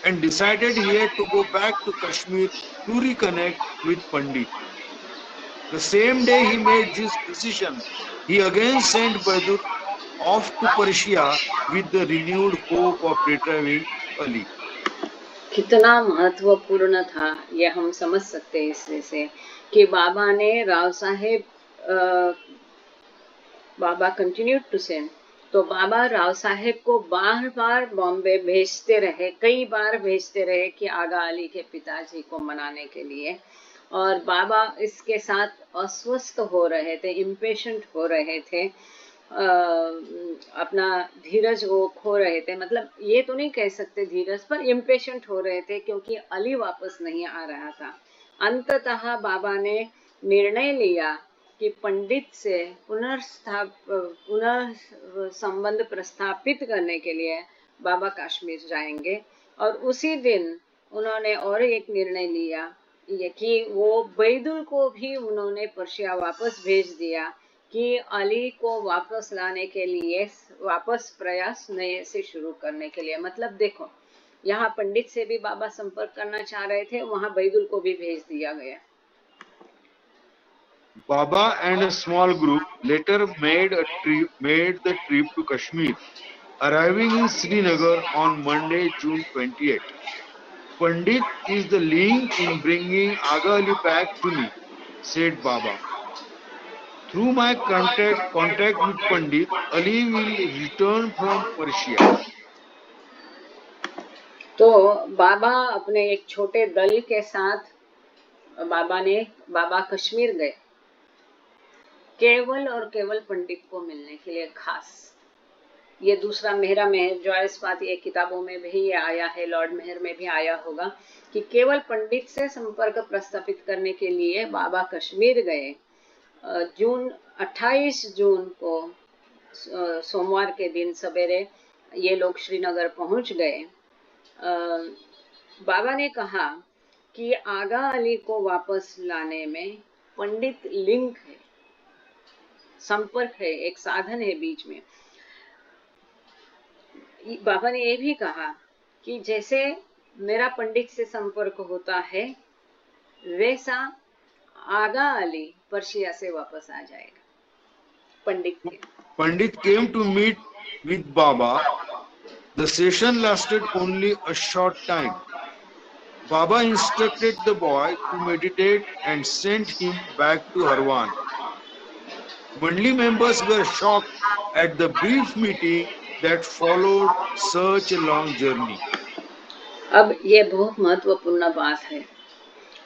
and decided he had to go back to Kashmir to reconnect with Pandit. The same day he made this decision, he again sent Baidur off to Persia with the renewed hope of retrieving Ali. कितना महत्वपूर्ण था ये हम समझ सकते हैं इसमें से कि बाबा ने राव साहेब, बाबा कंटिन्यूड टू सेंड, तो बाबा राव साहेब को बार बार बॉम्बे भेजते रहे, कई बार भेजते रहे कि आगा अली के पिताजी को मनाने के लिए। और बाबा इसके साथ अस्वस्थ हो रहे थे, इम्पेशेंट हो रहे थे, अपना धीरज वो खो रहे थे, मतलब ये तो नहीं कह सकते धीरज, पर इम्पेशेंट हो रहे थे क्योंकि अली वापस नहीं आ रहा था। अंततः बाबा ने निर्णय लिया कि पंडित से पुनः संबंध प्रस्थापित करने के लिए बाबा कश्मीर जाएंगे। और उसी दिन उन्होंने और एक निर्णय लिया ये कि वो बैदुल को भी उन्होंने पर्शिया वापस भेज दिया कि अली को वापस लाने के लिए वापस प्रयास नए से शुरू करने के लिए। मतलब देखो, यहाँ पंडित से भी बाबा संपर्क करना चाह रहे थे, वहाँ बैदुल को भी भेज दिया गया। Baba and a small group later made the trip to Kashmir, arriving in Srinagar on Monday, June 28. Pandit is the link in bringing Aga Ali back to me, said Baba. Through my contact with Pandit, Ali will return from Persia. तो बाबा अपने एक छोटे दल के साथ बाबा कश्मीर गए, केवल और केवल पंडित को मिलने के लिए खास। ये दूसरा मेहरा में जॉयस पाती एक किताबों में भी ये आया है, लॉर्ड मेहर में भी आया होगा कि केवल पंडित से संपर्क प्रस्थापित करने के लिए बाबा कश्मीर गए। 28 जून को सोमवार के दिन सवेरे ये लोग श्रीनगर पहुंच गए। बाबा ने कहा कि आगा अली को वापस लाने में पंडित लिंक है, संपर्क है, एक साधन है बीच में। बाबा ने ये भी कहा कि जैसे मेरा पंडित से संपर्क होता है, वैसा आगा अली पर्शिया से वापस आ जाएगा। Pandit came to meet with Baba. The session lasted only a short time. Baba instructed the boy to meditate and sent him back to Harwan. Mandli members were shocked at the brief meeting that followed such a long journey. अब ये बहुत महत्वपूर्ण बात है,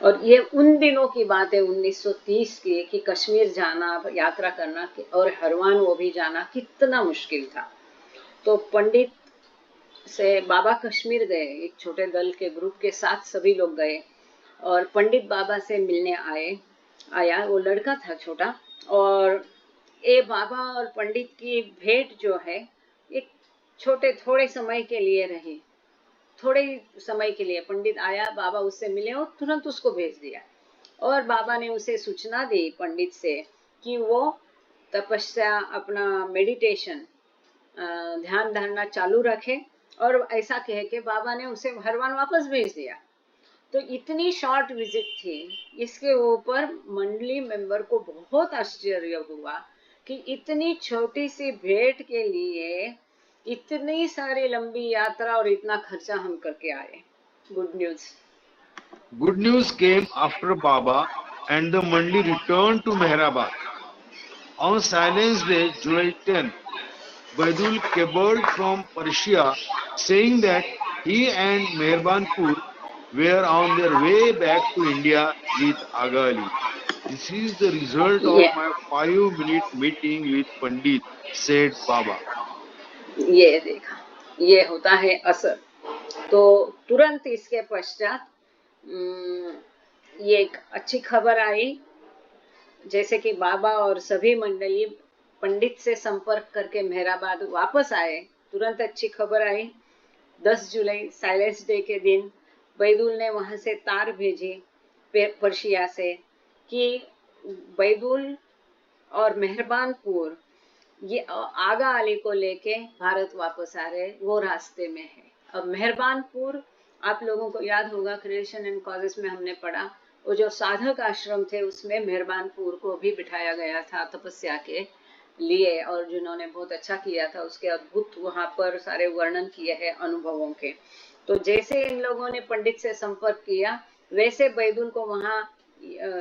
और ये उन दिनों की बात है 1930 की, कि कश्मीर जाना, यात्रा करना और हरवान वो भी जाना कितना मुश्किल था। तो पंडित से बाबा कश्मीर गए, एक छोटे दल के ग्रुप के साथ सभी लोग गए, और पंडित बाबा से मिलने आया। वो लड़का था छोटा, और ये बाबा और पंडित की भेंट जो है एक थोड़े समय के लिए रही। थोड़े समय के लिए पंडित आया, बाबा उससे मिले और तुरंत उसको भेज दिया। और बाबा ने उसे सूचना दी पंडित से कि वो तपस्या, अपना मेडिटेशन, ध्यान धारणा चालू रखे, और ऐसा कह के बाबा ने उसे हरवान वापस भेज दिया। तो इतनी शॉर्ट विजिट थी, इसके ऊपर मंडली मेंबर को बहुत आश्चर्य हुआ कि इतनी छोटी सी भेंट के लिए इतनी सारी लंबी यात्रा और इतना खर्चा हम करके आए। Good news came after Baba and the Mandli returned to Mehrabad. On Silence Day, July 10, Baidul cabled from Persia saying that he and Meherbanpur were on their way back to India with Aga Ali. This is the result of my 5-minute meeting with Pandit, said Baba. ये देखा, ये होता है असर। तो तुरंत इसके पश्चात ये एक अच्छी खबर आई, जैसे कि बाबा और सभी मंडली पंडित से संपर्क करके मेहराबाद वापस आए, तुरंत अच्छी खबर आई। 10 जुलाई साइलेंस डे के दिन बैदुल ने वहां से तार भेजी पर्शिया से कि बैदुल और मेहरबानपुर ये आगा अली को लेके भारत वापस आ रहे, वो रास्ते में है। अब मेहरबानपुर आप लोगों को याद होगा, क्रिएशन एंड कॉजेस में हमने पढ़ा, वो जो साधक आश्रम थे उसमें मेहरबानपुर को भी बिठाया गया था तपस्या के लिए, और जिन्होंने बहुत अच्छा किया था उसके अद्भुत वहां पर सारे वर्णन किए हैं अनुभवों के। तो जैसे इन लोगों ने पंडित से संपर्क किया, वैसे बैदुल को वहां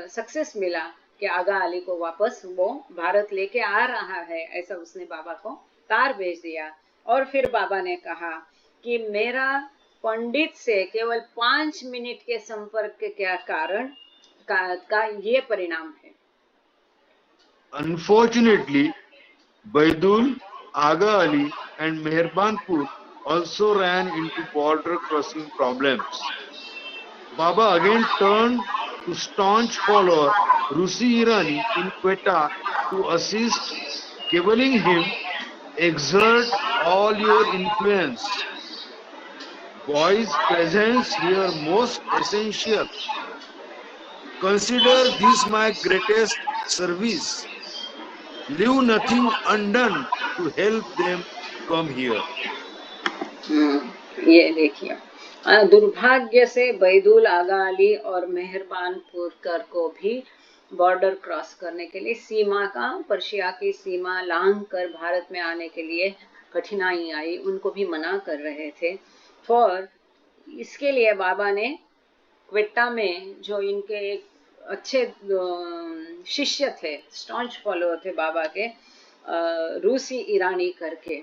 सक्सेस मिला कि आगा अली को वापस वो भारत लेके आ रहा है, ऐसा उसने बाबा को तार भेज दिया। और फिर बाबा ने कहा कि मेरा पंडित से केवल 5 मिनट के संपर्क के क्या कारण का ये परिणाम है। Unfortunately, Baidul, Aga Ali, and Meherbanpur also ran into border crossing problems. Baba again turned to staunch follower Rusi Irani in Quetta to assist, cabling him, exert all your influence. Boys' presence here most essential. Consider this my greatest service. Leave nothing undone to help them come here. ये देखिए, दुर्भाग्य से बैदुल, आगा अली और मेहरबानपुरकर को भी बॉर्डर क्रॉस करने के लिए, सीमा का, पर्शिया की सीमा लांघ कर भारत में आने के लिए कठिनाई आई, उनको भी मना कर रहे थे। और इसके लिए बाबा ने क्वेट्टा में, जो इनके एक अच्छे शिष्य थे, स्टॉन्च फॉलोअर थे बाबा के, रूसी ईरानी करके,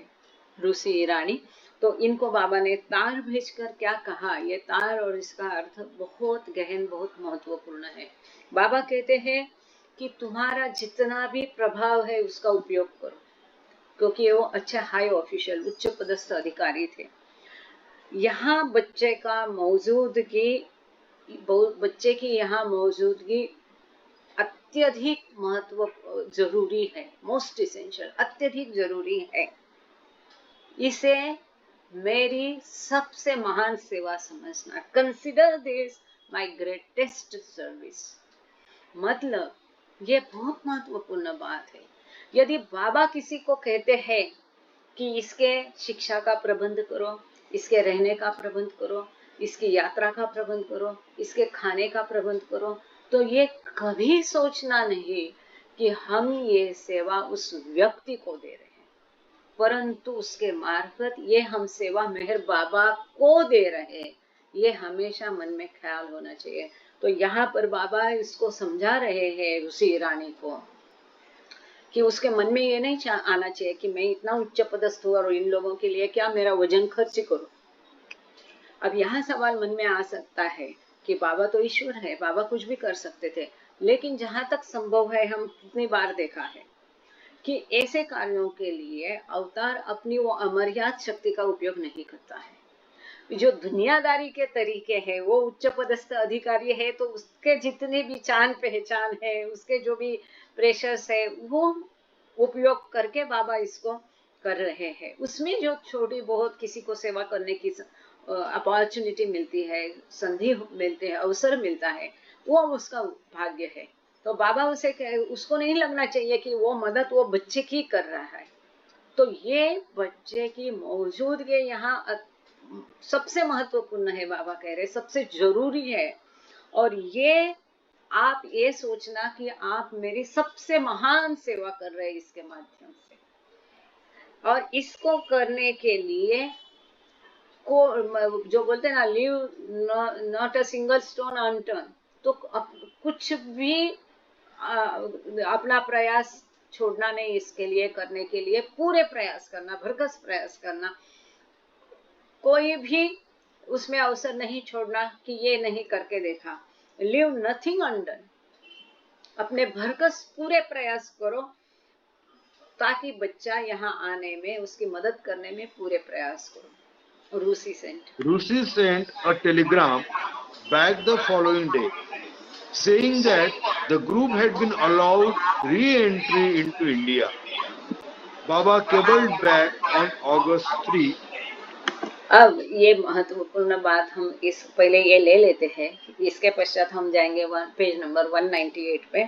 रूसी ईरानी, तो इनको बाबा ने तार भेजकर क्या कहा, ये तार और इसका अर्थ बहुत गहन, बहुत महत्वपूर्ण है। बाबा कहते हैं कि तुम्हारा जितना भी प्रभाव है उसका उपयोग करो, क्योंकि वो अच्छे हाई ऑफिशियल, उच्च पदस्थ अधिकारी थे। यहाँ बच्चे की यहाँ मौजूदगी अत्यधिक महत्व जरूरी है, मोस्ट इसेंशियल, अत्यधिक जरूरी है। इसे मेरी सबसे महान सेवा समझना। Consider this my greatest service. मतलब ये बहुत महत्वपूर्ण बात है। यदि बाबा किसी को कहते हैं कि इसके शिक्षा का प्रबंध करो, इसके रहने का प्रबंध करो, इसकी यात्रा का प्रबंध करो, इसके खाने का प्रबंध करो, तो ये कभी सोचना नहीं कि हम ये सेवा उस व्यक्ति को दे रहे हैं, परंतु उसके मार्फत ये हम सेवा मेहर बाबा को दे रहे हैं। ये हमेशा मन में ख्याल होना चाहिए। तो यहाँ पर बाबा इसको समझा रहे हैं ऋषि ईरानी को कि उसके मन में ये नहीं आना चाहिए कि मैं इतना उच्च पदस्थ हूँ और इन लोगों के लिए क्या मेरा वजन खर्च करूं। अब यहाँ सवाल मन में आ सकता है कि बाबा तो ईश्वर है, बाबा कुछ भी कर सकते थे, लेकिन जहां तक संभव है, हम कितनी बार देखा है कि ऐसे कार्यों के लिए अवतार अपनी वो अमर्याद शक्ति का उपयोग नहीं करता है। जो दुनियादारी के तरीके हैं, वो उच्च पदस्थ अधिकारी है तो उसके जितने भी चान पहचान है, उसके जो भी प्रेशर्स है, वो उपयोग करके बाबा इसको कर रहे हैं। उसमें जो छोटी बहुत किसी को सेवा करने की अपॉर्चुनिटी मिलती है, संधि मिलते हैं, अवसर मिलता है, वो उसका भाग्य है। तो बाबा उसको नहीं लगना चाहिए कि वो मदद वो बच्चे की कर रहा है। तो ये बच्चे की मौजूदगी यहाँ सबसे महत्वपूर्ण है, बाबा कह रहे सबसे जरूरी है। और ये आप ये सोचना कि आप मेरी सबसे महान सेवा कर रहे हैं इसके माध्यम से, और इसको करने के लिए को जो बोलते हैं ना, leave not a single stone unturned, तो कुछ भी अपना प्रयास छोड़ना नहीं, इसके लिए करने के लिए पूरे प्रयास करना, भरकस प्रयास करना, कोई भी उसमें अवसर नहीं छोड़ना कि ये नहीं करके देखा। लिव नथिंग अनडन, अपने भरकस पूरे प्रयास करो ताकि बच्चा यहाँ आने में, उसकी मदद करने में पूरे प्रयास करो। Rusi sent a telegram back the following day. saying that the group had been allowed re-entry into India. Baba cabled back on August 3. अब ये महत्वपूर्ण बात हम इस पहले ये ले लेते हैं, इसके पश्चात हम जाएंगे पेज नंबर 198 पे।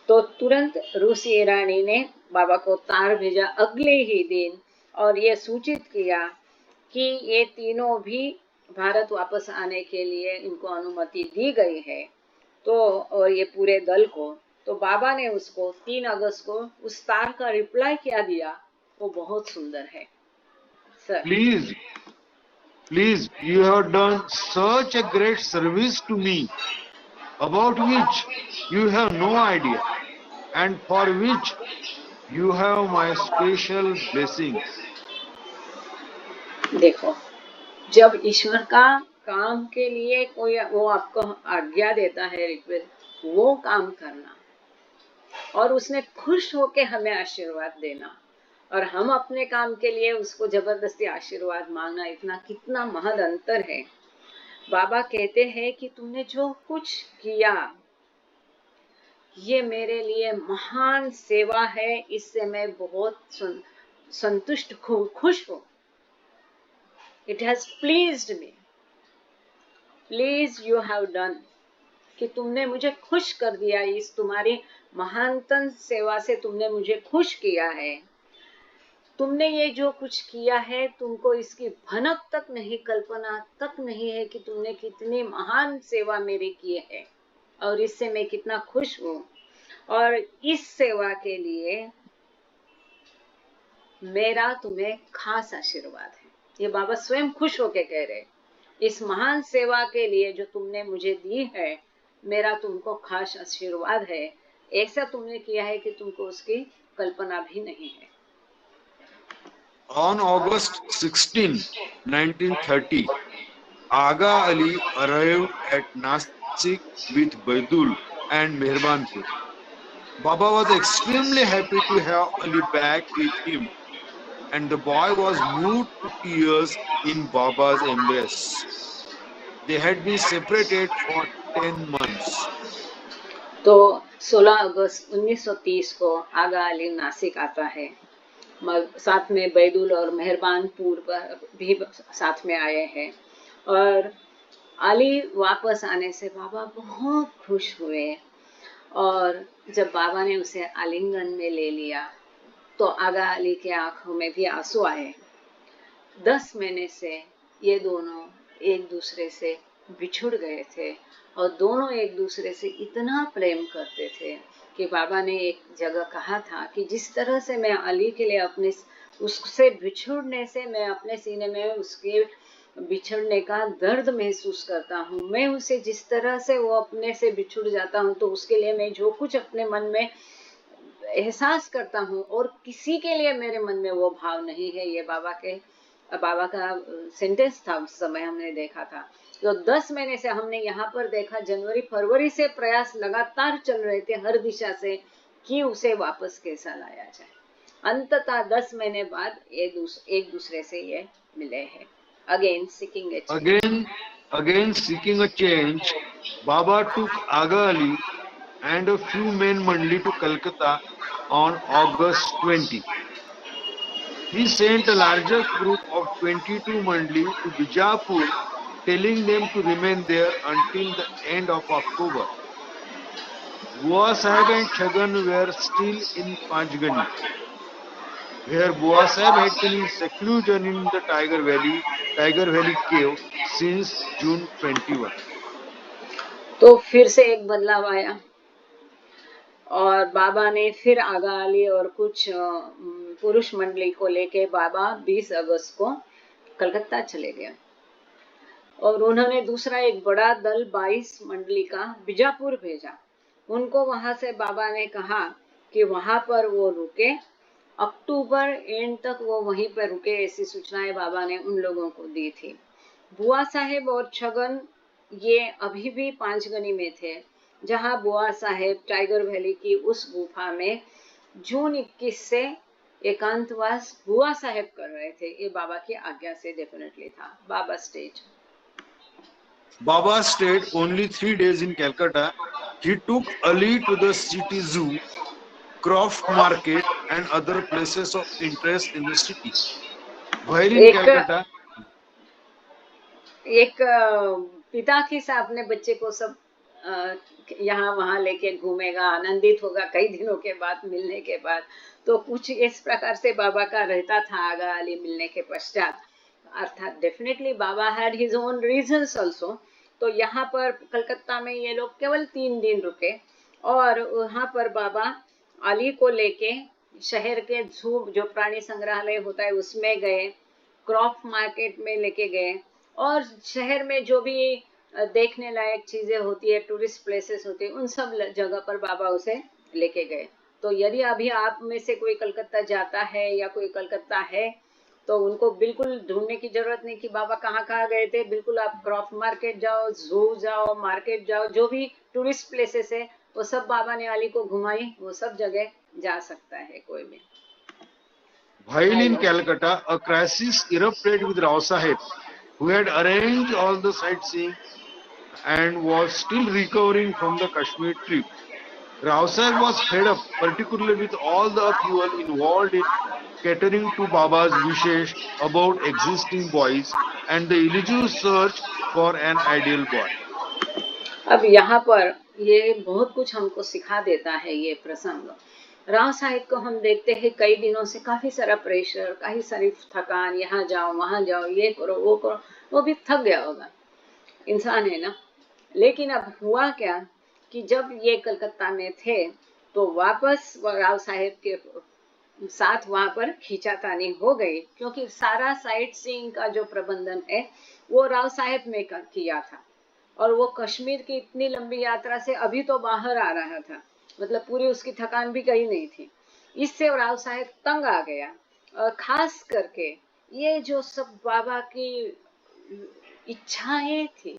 तो तुरंत रूसी ईरानी ने बाबा को तार भेजा अगले ही दिन और ये सूचित किया कि ये तीनों भी भारत वापस आने के लिए इनको अनुमति दी गई है। तो और ये पूरे दल को, तो बाबा ने उसको 3 अगस्त को उस तार का रिप्लाई क्या दिया, वो बहुत सुंदर है sir. Please, you have done such a great service to me, about which you have no idea, and for which you have my special blessings. देखो, जब ईश्वर का काम के लिए कोई वो आपको आज्ञा देता है, रिक्वेस्ट, वो काम करना और उसने खुश होके हमें आशीर्वाद देना, और हम अपने काम के लिए उसको जबरदस्ती आशीर्वाद मांगना, इतना कितना महद अंतर है। बाबा कहते हैं कि तुमने जो कुछ किया ये मेरे लिए महान सेवा है, इससे मैं बहुत संतुष्ट खुश हूं। It has pleased me. Please you have done. कि तुमने मुझे खुश कर दिया, इस तुम्हारी महानतम सेवा से तुमने मुझे खुश किया है। तुमने ये जो कुछ किया है, तुमको इसकी भनक तक नहीं, कल्पना तक नहीं है कि तुमने कितनी महान सेवा मेरी की है, और इससे मैं कितना खुश हूं। और इस सेवा के लिए मेरा तुम्हें खास आशीर्वाद है। ये बाबा स्वयं खुश होके कह रहे, इस महान सेवा के लिए जो तुमने मुझे दी है, मेरा तुमको खास आशीर्वाद है। ऐसा तुमने किया है कि तुमको उसकी कल्पना भी नहीं है। On August 16, 1930, Aga Ali arrived at Nasik with Baidul and Mehranpur. Baba was extremely happy to have Ali back with him, and the boy was moved to tears in Baba's embrace. They had been separated for 10 months. तो 16 अगस्त 1930 को आगा अली नासिक आता है, साथ में बैदुल और मेहरबानपुर भी साथ में आए हैं। और अली वापस आने से बाबा बहुत खुश हुए, और जब बाबा ने उसे आलिंगन में ले लिया तो आगा अली के आंखों में भी आंसू आए। 10 महीने से ये दोनों एक दूसरे से बिछुड़ गए थे, और दोनों एक दूसरे से इतना प्रेम करते थे कि बाबा ने एक जगह कहा था कि जिस तरह से मैं अली के लिए अपने उससे बिछुड़ने से मैं अपने सीने में उसके बिछड़ने का दर्द महसूस करता हूँ, मैं उसे जिस तरह से वो अपने से बिछुड़ जाता हूँ तो उसके लिए मैं जो कुछ अपने मन में एहसास करता हूँ, और किसी के लिए मेरे मन में वो भाव नहीं है। ये बाबा का सेंटेंस था, उस समय हमने देखा था। तो 10 महीने से हमने यहाँ पर देखा, जनवरी फरवरी से प्रयास लगातार चल रहे थे हर दिशा से कि उसे वापस कैसा लाया जाए। अंततः 10 महीने बाद एक दूसरे से ये मिले हैं। Again seeking a change. Again seeking a change, Baba took Aga Ali and a few men Mandli to Calcutta on August 20. He sent a larger group of 22 Mandli to Bijapur, telling them to remain there until the end of October. Bua Sahib and Chhagan were still in Panchgani, where Bua Sahib had been in seclusion in the Tiger Valley cave since June 21. तो फिर से एक बदलाव आया, और बाबा ने फिर आगा अली और कुछ पुरुष मंडली को लेके बाबा 20 अगस्त को कलकत्ता चले गए, और उन्होंने दूसरा एक बड़ा दल 22 मंडली का बीजापुर भेजा। उनको वहां से बाबा ने कहा कि वहां पर वो रुके, अक्टूबर एंड तक वो वहीं पर रुके, ऐसी सूचनाएं बाबा ने उन लोगों को दी थी। बुआ साहेब और छगन ये अभी भी पांचगनी में थे, जहां बुआ साहेब टाइगर वैली की उस गुफा में जून 21 से एकांतवास बुआ साहेब कर रहे थे। ये बाबा की आज्ञा से डेफिनेटली था। बाबा stage. Baba stayed only 3 days in Calcutta. He took Ali to the city zoo, Croft Market, and other places of interest in the city. While in एक Calcutta, एक पिता के साथ अपने बच्चे को सब यहाँ वहाँ लेके घूमेगा, आनंदित होगा कई दिनों के बाद मिलने के बाद। तो कुछ इस प्रकार से बाबा का रहता था आगा अली मिलने के पश्चात। अर्थात definitely Baba had his own reasons also. तो यहाँ पर कलकत्ता में ये लोग केवल 3 दिन रुके और वहाँ पर बाबा अली को लेके शहर के जू जो प्राणी संग्रहालय होता है उसमें गए, क्रॉफ्ट मार्केट में लेके गए और शहर में जो भी देखने लायक चीजें होती है, टूरिस्ट प्लेसेस होती है, उन सब जगह पर बाबा उसे लेके गए। तो यदि अभी आप में से कोई कलकत्ता जाता है या कोई कलकत्ता है तो उनको बिल्कुल ढूंढने की जरूरत नहीं कि बाबा कहाँ कहाँ गए थे। बिल्कुल आप क्रॉफ्ट मार्केट जाओ, जू जाओ, मार्केट जाओ, जो भी टूरिस्ट प्लेसेस है वो सब बाबा ने अली को घुमाई, वो सब जगह जा सकता है कोई भी। while in hello. Calcutta, a crisis erupted with Rao Sahib, who had arranged all the sightseeing and was still recovering from the Kashmir trip. Rao Sahib was fed up, particularly with all the upheaval involved in catering to Baba's wishes about existing boys and the elusive search for an ideal boy. अब यहाँ पर ये बहुत कुछ हमको सिखा देता है ये प्रसंग। राव साहिब को हम देखते हैं कई दिनों से काफी सारा प्रेशर, काफी सारी थकान, यहाँ जाओ वहां जाओ, ये करो वो करो, वो भी थक गया होगा, इंसान है ना। लेकिन अब हुआ क्या कि जब ये कलकत्ता में थे तो वापस राव साहिब के साथ वहां पर खींचातानी हो गई, क्योंकि सारा साइट सीइंग का जो प्रबंधन है वो राव साहिब ने किया था और वो कश्मीर की इतनी लंबी यात्रा से अभी तो बाहर आ रहा था, मतलब पूरी उसकी थकान भी गई नहीं थी। इससे राव साहेब तंग आ गया। और खास करके ये जो सब बाबा की इच्छाएं थी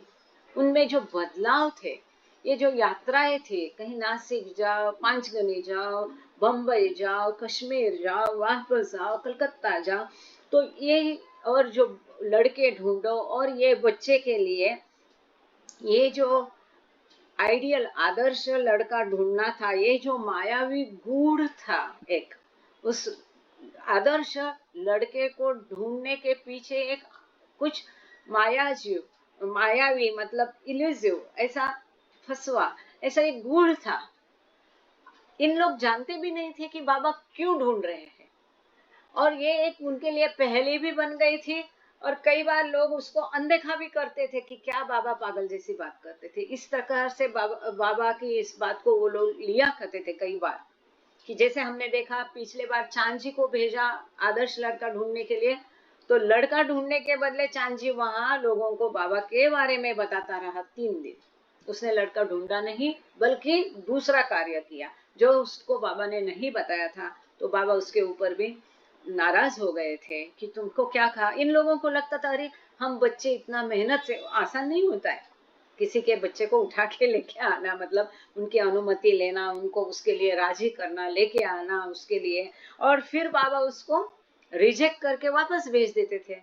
उनमें जो बदलाव थे, ये जो यात्राएं थी, कहीं नासिक जाओ, पांचगनी जाओ, बम्बई जाओ, कश्मीर जाओ, वापस आओ, कलकत्ता जाओ, तो ये और जो लड़के ढूंढो और ये बच्चे के लिए ये जो आइडियल आदर्श लड़का ढूंढना था, ये जो मायावी गूढ़ था, एक उस आदर्श लड़के को ढूंढने के पीछे एक कुछ मायावी मतलब इल्यूसिव, ऐसा फसवा, ऐसा एक गूढ़ था। इन लोग जानते भी नहीं थे कि बाबा क्यों ढूंढ रहे हैं और ये एक उनके लिए पहेली भी बन गई थी। और कई बार लोग उसको अनदेखा भी करते थे कि क्या बाबा पागल जैसी बात करते थे। इस प्रकार से बाबा की इस बात को वो लोग लिया करते थे कई बार, कि जैसे हमने देखा पिछले बार चांद जी को भेजा आदर्श लड़का ढूंढने के लिए, तो लड़का ढूंढने के बदले चांद जी वहां लोगों को बाबा के बारे में बताता रहा 3 दिन। उसने लड़का ढूंढा नहीं बल्कि दूसरा कार्य किया जो उसको बाबा ने नहीं बताया था। तो बाबा उसके ऊपर भी नाराज हो गए थे कि तुमको क्या कहा। इन लोगों को लगता था अरे हम बच्चे इतना मेहनत से, आसान नहीं होता है किसी के बच्चे को उठा के लेके आना, मतलब उनकी अनुमति लेना, उनको उसके लिए राजी करना, लेके आना उसके लिए, और फिर बाबा उसको रिजेक्ट करके वापस भेज देते थे।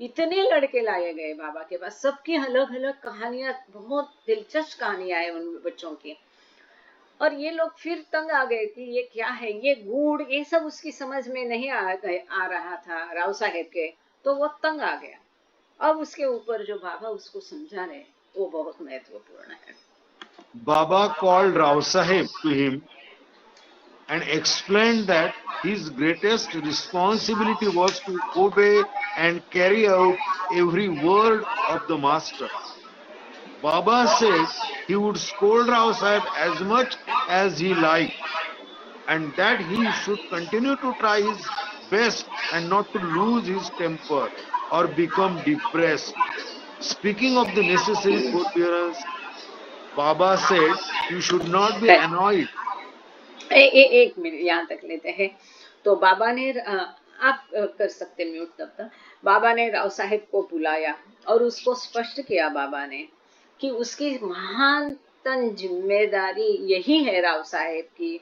इतने लड़के लाए गए बाबा के पास, सबकी अलग अलग कहानियां, बहुत दिलचस्प कहानियां है उन बच्चों की। और ये लोग फिर तंग आ गए कि ये क्या है, ये गूढ़, ये सब उसकी समझ में नहीं आ रहा था राव साहेब के। तो वो तंग आ गया। अब उसके ऊपर जो बाबा उसको समझा रहे वो बहुत महत्वपूर्ण है। Baba called Rao Sahib to him and explained that his greatest responsibility was to obey and carry out every word of the master. Baba said he would scold Rao Sahib as much as he liked and that he should continue to try his best and not to lose his temper or become depressed. Speaking of the necessary forbearance, Baba said you should not be annoyed. एक मिनट यहाँ तक लेते हैं। तो बाबा ने आप कर सकते म्यूट तब तक। बाबा ने राव साहेब को बुलाया और उसको स्पष्ट किया बाबा ने कि उसकी महानतम जिम्मेदारी यही है राव साहेब की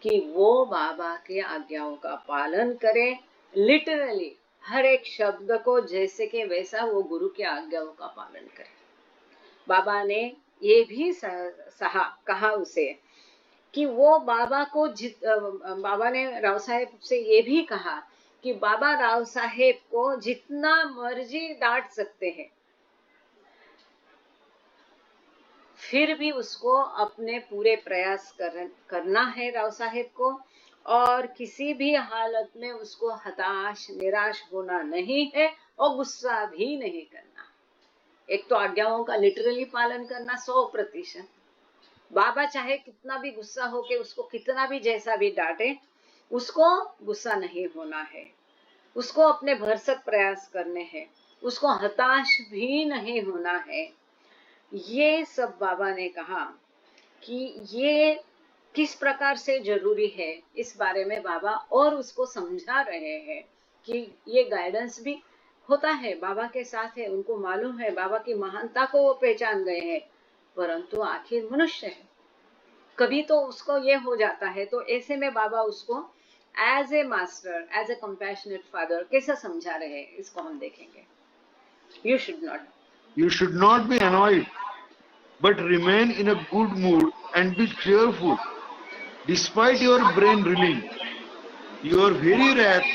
कि वो बाबा के आज्ञाओं का पालन करे, लिटरली हर एक शब्द को जैसे के वैसा वो गुरु के आज्ञाओं का पालन करे। बाबा ने ये भी कहा उसे कि वो बाबा ने राव साहेब से ये भी कहा कि बाबा राव साहेब को जितना मर्जी डांट सकते हैं, फिर भी उसको अपने पूरे प्रयास करना है राव साहेब को, और किसी भी हालत में उसको हताश निराश होना नहीं है और गुस्सा भी नहीं करना। एक तो आज्ञाओं का लिटरली पालन करना 100%। बाबा चाहे कितना भी गुस्सा हो के उसको कितना भी जैसा भी डांटे, उसको गुस्सा नहीं होना है, उसको अपने भरसक प्रयास करने हैं, उसको हताश भी नहीं होना है। ये सब बाबा ने कहा कि ये किस प्रकार से जरूरी है, इस बारे में बाबा और उसको समझा रहे हैं कि ये गाइडेंस भी होता है, बाबा के साथ है, उनको मालूम है, बाबा की महानता को वो पहचान गए हैं, परंतु आखिर मनुष्य है, कभी तो उसको ये हो जाता है। तो ऐसे में बाबा उसको as a master, as a compassionate father कैसा समझा रहे हैं, इसको हम देखेंगे। You should not be annoyed, but remain in a good mood and be cheerful, despite your brain reeling. Your very wrath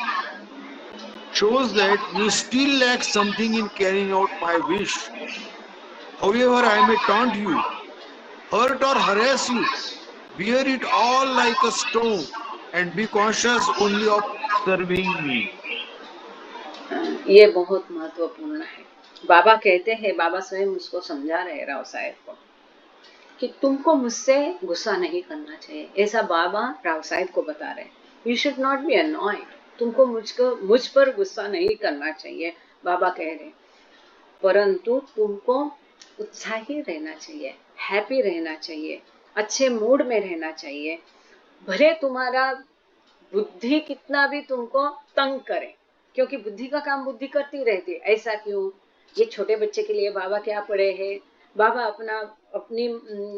shows that you still lack something in carrying out my wish. However, I may taunt you, hurt or harass you, bear it all like a stone, and be conscious only of serving me. ये बहुत महत्वपूर्ण है। बाबा कहते हैं, बाबा स्वयं उसको समझा रहे राव साहेब को कि तुमको मुझसे गुस्सा नहीं करना चाहिए, ऐसा बाबा राव साहेब को बता रहे। You should not be annoyed, तुमको मुझ पर गुस्सा नहीं करना चाहिए, बाबा कह रहे, परंतु तुमको उत्साही रहना चाहिए, हैप्पी रहना चाहिए, अच्छे मूड में रहना चाहिए। भले तुम्हारा बुद्धि कितना भी तुमको तंग करे, क्योंकि बुद्धि का काम बुद्धि करती रहती है। ऐसा क्यों? ये छोटे बच्चे के लिए बाबा क्या पढ़े हैं? बाबा अपनी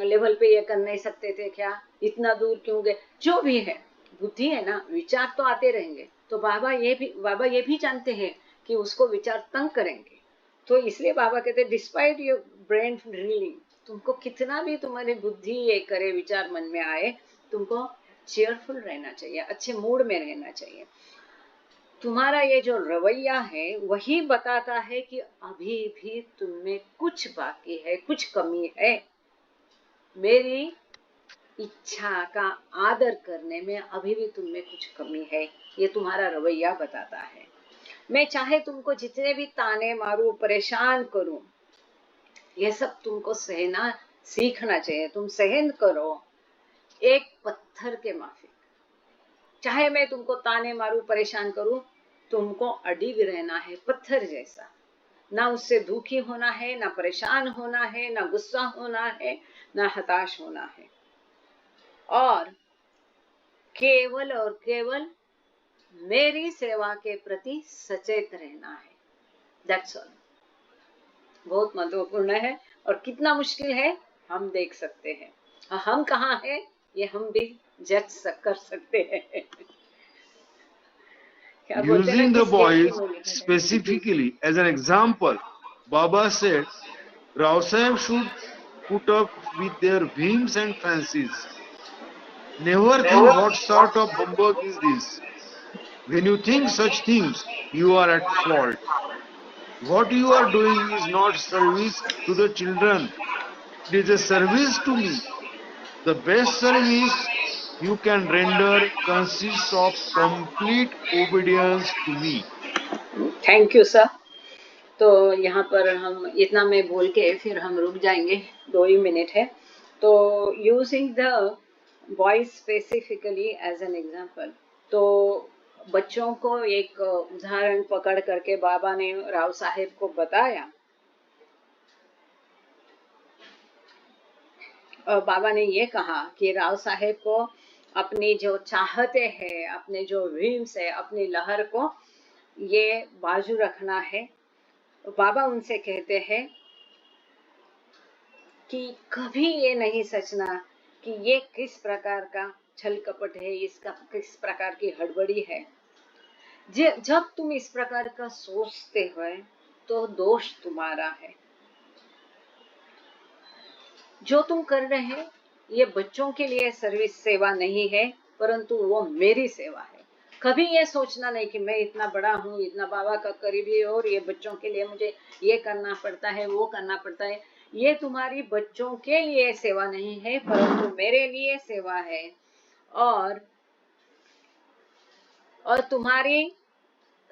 लेवल पे ये कर नहीं सकते थे क्या? इतना दूर क्यों गए? जो भी है, बुद्धि है ना, विचार तो आते रहेंगे। तो बाबा ये भी जानते हैं कि उसको विचार तंग करेंगे। तो इसलिए बाबा कहते हैं, डिस्पाइट योर ब्रेन रीलिंग, तुमको कितना भी तुम्हारी बुद्धि ये करे, विचार मन में आए, तुमको चेयरफुल रहना चाहिए, अच्छे मूड में रहना चाहिए। तुम्हारा ये जो रवैया है वही बताता है कि अभी भी तुममें कुछ बाकी है, कुछ कमी है। मेरी इच्छा का आदर करने में अभी भी तुममें कुछ कमी है, ये तुम्हारा रवैया बताता है। मैं चाहे तुमको जितने भी ताने मारूं, परेशान करूं, ये सब तुमको सहना सीखना चाहिए। तुम सहन करो एक पत्थर के माफिक। चाहे मैं तुमको ताने मारूं, परेशान करूं, तुमको अडिग रहना है, पत्थर जैसा। ना उससे दुखी होना है, ना परेशान होना है, ना गुस्सा होना है, ना हताश होना है, और केवल और केवल मेरी सेवा के प्रति सचेत रहना है। That's all. बहुत महत्वपूर्ण है, और कितना मुश्किल है हम देख सकते हैं। हम कहाँ हैं ये हम भी जज कर सकते हैं। Using the boys specifically as an example, Baba said, Rao Sahib should put up with their whims and fancies. Never think what sort of humbug is this. When you think such things, you are at fault. What you are doing is not service to the children, it is a service to me. The best service you can render consists of complete obedience to me. Thank you sir. तो यहाँ पर हम इतना में बोल के फिर हम रुक जाएंगे, 2 ही मिनट है। तो using the boys specifically as an example, तो बच्चों को एक उदाहरण पकड़ करके बाबा ने राव साहेब को बताया। और बाबा ने ये कहा कि राव साहेब को अपनी जो चाहते हैं, अपने जो ड्रीम्स है, अपनी लहर को ये बाजू रखना है। बाबा उनसे कहते हैं कि कभी ये नहीं सोचना कि ये किस प्रकार का छल कपट है, इसका किस प्रकार की हड़बड़ी है। जब तुम इस प्रकार का सोचते हो तो दोष तुम्हारा है। जो तुम कर रहे हैं ये बच्चों के लिए सर्विस सेवा नहीं है, परंतु वो मेरी सेवा है। कभी ये सोचना नहीं कि मैं इतना बड़ा हूँ, इतना बाबा का करीबी है और ये बच्चों के लिए मुझे ये करना पड़ता है, वो करना पड़ता है। ये तुम्हारी बच्चों के लिए सेवा नहीं है, परंतु मेरे लिए सेवा है। और तुम्हारी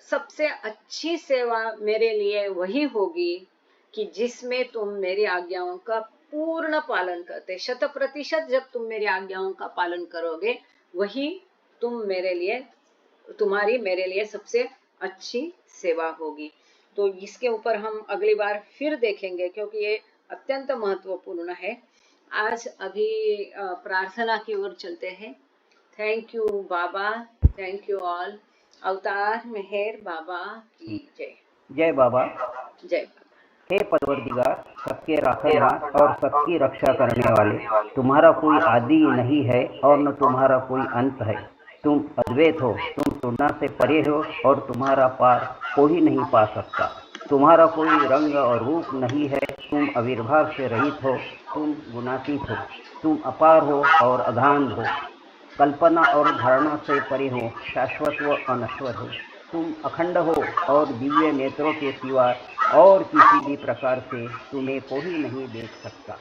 सबसे अच्छी सेवा मेरे लिए वही होगी कि जिसमें तुम मेरी आज्ञाओं का पूर्ण पालन करते, 100% जब तुम मेरी आज्ञाओं का पालन करोगे, वही तुम्हारी मेरे लिए सबसे अच्छी सेवा होगी। तो इसके ऊपर हम अगली बार फिर देखेंगे, क्योंकि ये अत्यंत महत्वपूर्ण है। आज अभी प्रार्थना की ओर चलते हैं। Thank you Baba, thank you all. अवतार मेहर बाबा की जय। जय बाबा। जय बाबा। हे परवरदिगार, सबके राखनहार और सबकी रक्षा करने वाले, तुम्हारा कोई आदि नहीं है और न तुम्हारा कोई अंत है। तुम अद्वैत हो, तुम तुलना से परे हो और तुम्हारा पार कोई नहीं पा सकता। तुम्हारा कोई रंग और रूप नहीं है, तुम आविर्भाव से रहित हो, तुम गुणातीत हो, तुम अपार हो और अगाध हो, कल्पना और धारणा से परे हो, शाश्वत व अनश्वर हो। तुम अखंड हो और दिव्य नेत्रों के सिवा और किसी भी प्रकार से तुम्हें कोई नहीं देख सकता।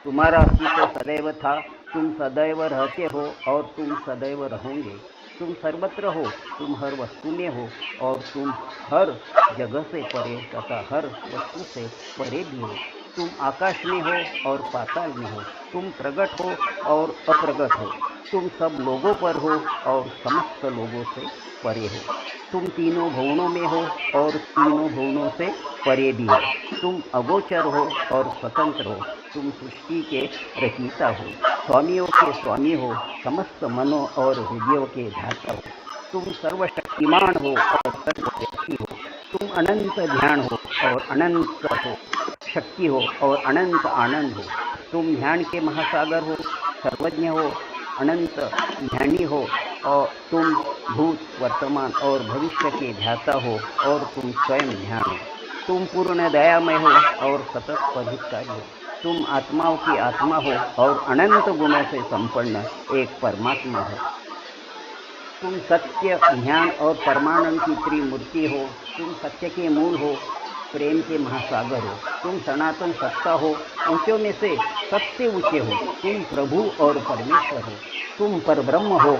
तुम्हारा अस्तित्व सदैव था, तुम सदैव रहते हो और तुम सदैव रहोगे। तुम सर्वत्र हो, तुम हर वस्तु में हो और तुम हर जगह से परे तथा हर वस्तु से परे भी हो। तुम आकाश में हो और पाताल में हो, तुम प्रकट हो और अप्रगट हो, तुम सब लोगों पर हो और समस्त लोगों से परे हो। तुम तीनों भुवनों में हो और तीनों भुवनों से परे भी हो। तुम अगोचर हो और स्वतंत्र हो, तुम सृष्टि के रचयिता हो, स्वामियों के स्वामी हो, समस्त मनों और हृदयों के ध्याता हो। तुम सर्वशक्तिमान हो और सर्वव्यापी हो। तुम अनंत ध्यान हो और अनंत हो शक्ति हो और अनंत आनंद हो। तुम ध्यान के महासागर हो, सर्वज्ञ हो, अनंत ज्ञानी हो और तुम भूत वर्तमान और भविष्य के ध्याता हो और तुम स्वयं ध्यान हो। तुम पूर्ण दयामय हो और सतत परिष्कारी हो। तुम आत्माओं की आत्मा हो और अनंत गुणों से संपन्न एक परमात्मा हो। तुम सत्य, ज्ञान और परमानंद की त्रिमूर्ति हो। तुम सत्य के मूल हो, प्रेम के महासागर हो। तुम सनातन सत्ता हो, ऊंचों में से सबसे ऊंचे हो। तुम प्रभु और परमेश्वर हो। तुम परब्रह्म हो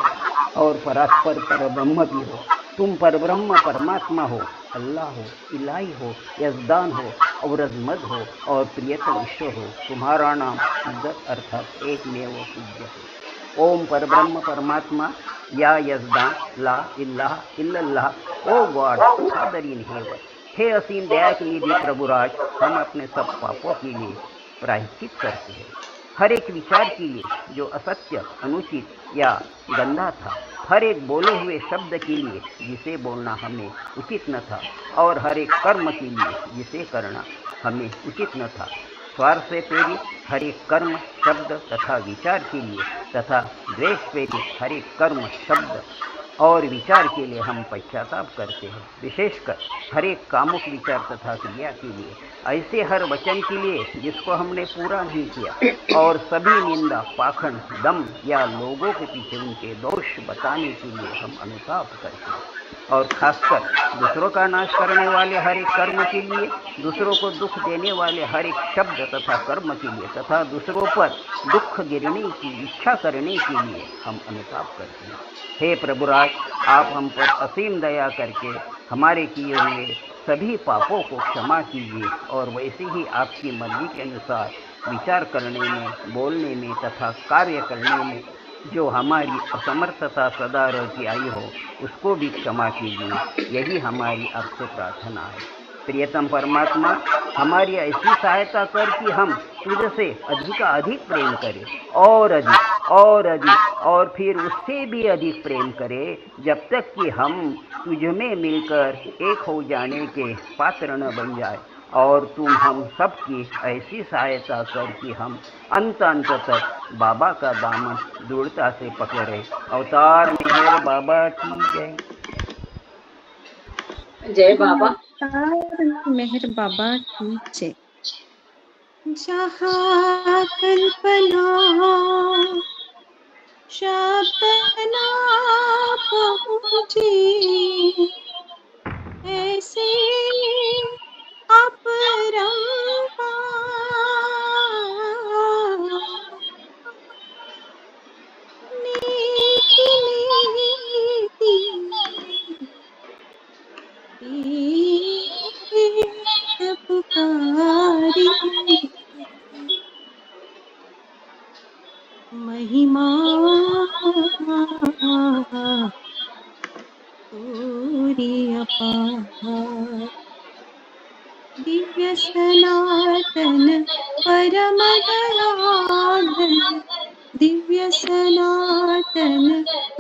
और परात्पर परब्रह्म भी हो। तुम परब्रह्म परमात्मा हो, अल्लाह हो, इलाही हो, यजदान हो, औरजमद हो और प्रियतम ईश्वर हो। तुम्हारा नाम इज्जत अर्थात एकमेव पूज्य है। ओम परब्रह्म परमात्मा, या यजदान, ला इल्लाह इल्लल्लाह, ओ गॉड फादर इन हेवन। हे असीम दया की निधि प्रभुराज, हम अपने सब पापों के लिए प्रायश्चित करते हैं। हर एक विचार के लिए जो असत्य, अनुचित या गंदा था, हर एक बोले हुए शब्द के लिए जिसे बोलना हमें उचित न था, और हर एक कर्म के लिए जिसे करना हमें उचित न था। स्वार्थ से प्रेरित हर एक कर्म, शब्द तथा विचार के लिए तथा द्वेष प्रेरित हर एक कर्म, शब्द और विचार के लिए हम पश्चाताप करते हैं। विशेषकर हर एक कामुक विचार तथा क्रिया के लिए, ऐसे हर वचन के लिए जिसको हमने पूरा नहीं किया, और सभी निंदा, पाखंड, दम या लोगों के पीछे उनके दोष बताने के लिए हम अनुताप करते हैं। और खासकर दूसरों का नाश करने वाले हर एक कर्म के लिए, दूसरों को दुख देने वाले हर एक शब्द तथा कर्म के लिए तथा दूसरों पर दुख गिरने की इच्छा करने के लिए हम अनुताप करते हैं। हे प्रभुराज, आप हम पर असीम दया करके हमारे किए हुए सभी पापों को क्षमा कीजिए, और वैसे ही आपकी मर्जी के अनुसार विचार करने में, बोलने में तथा कार्य करने में जो हमारी असमर्थता सदा रहती आई हो, उसको भी क्षमा कीजिए। यही हमारी आपसे प्रार्थना है। प्रियतम परमात्मा, हमारी ऐसी सहायता कर कि हम तुझसे अधिक प्रेम करें, और अधिक और फिर उससे भी अधिक प्रेम करें, जब तक कि हम तुझ में मिलकर एक हो जाने के पात्र न बन जाए। और तुम हम सबकी ऐसी सहायता कर कि हम अंत तक बाबा का दामन दृढ़ता से पकड़े। अवतार मेहर बाबा की जय। जय बाबा। अवतार मेहर बाबा की जय। जहाँ कल्पना शब्द ना पहुँचे, ऐसे अपरंपार नीति नीति प्रेत पुकारी, महिमा पूरी अपार। दिव्य सनातन परम दयाघन, दिव्य सनातन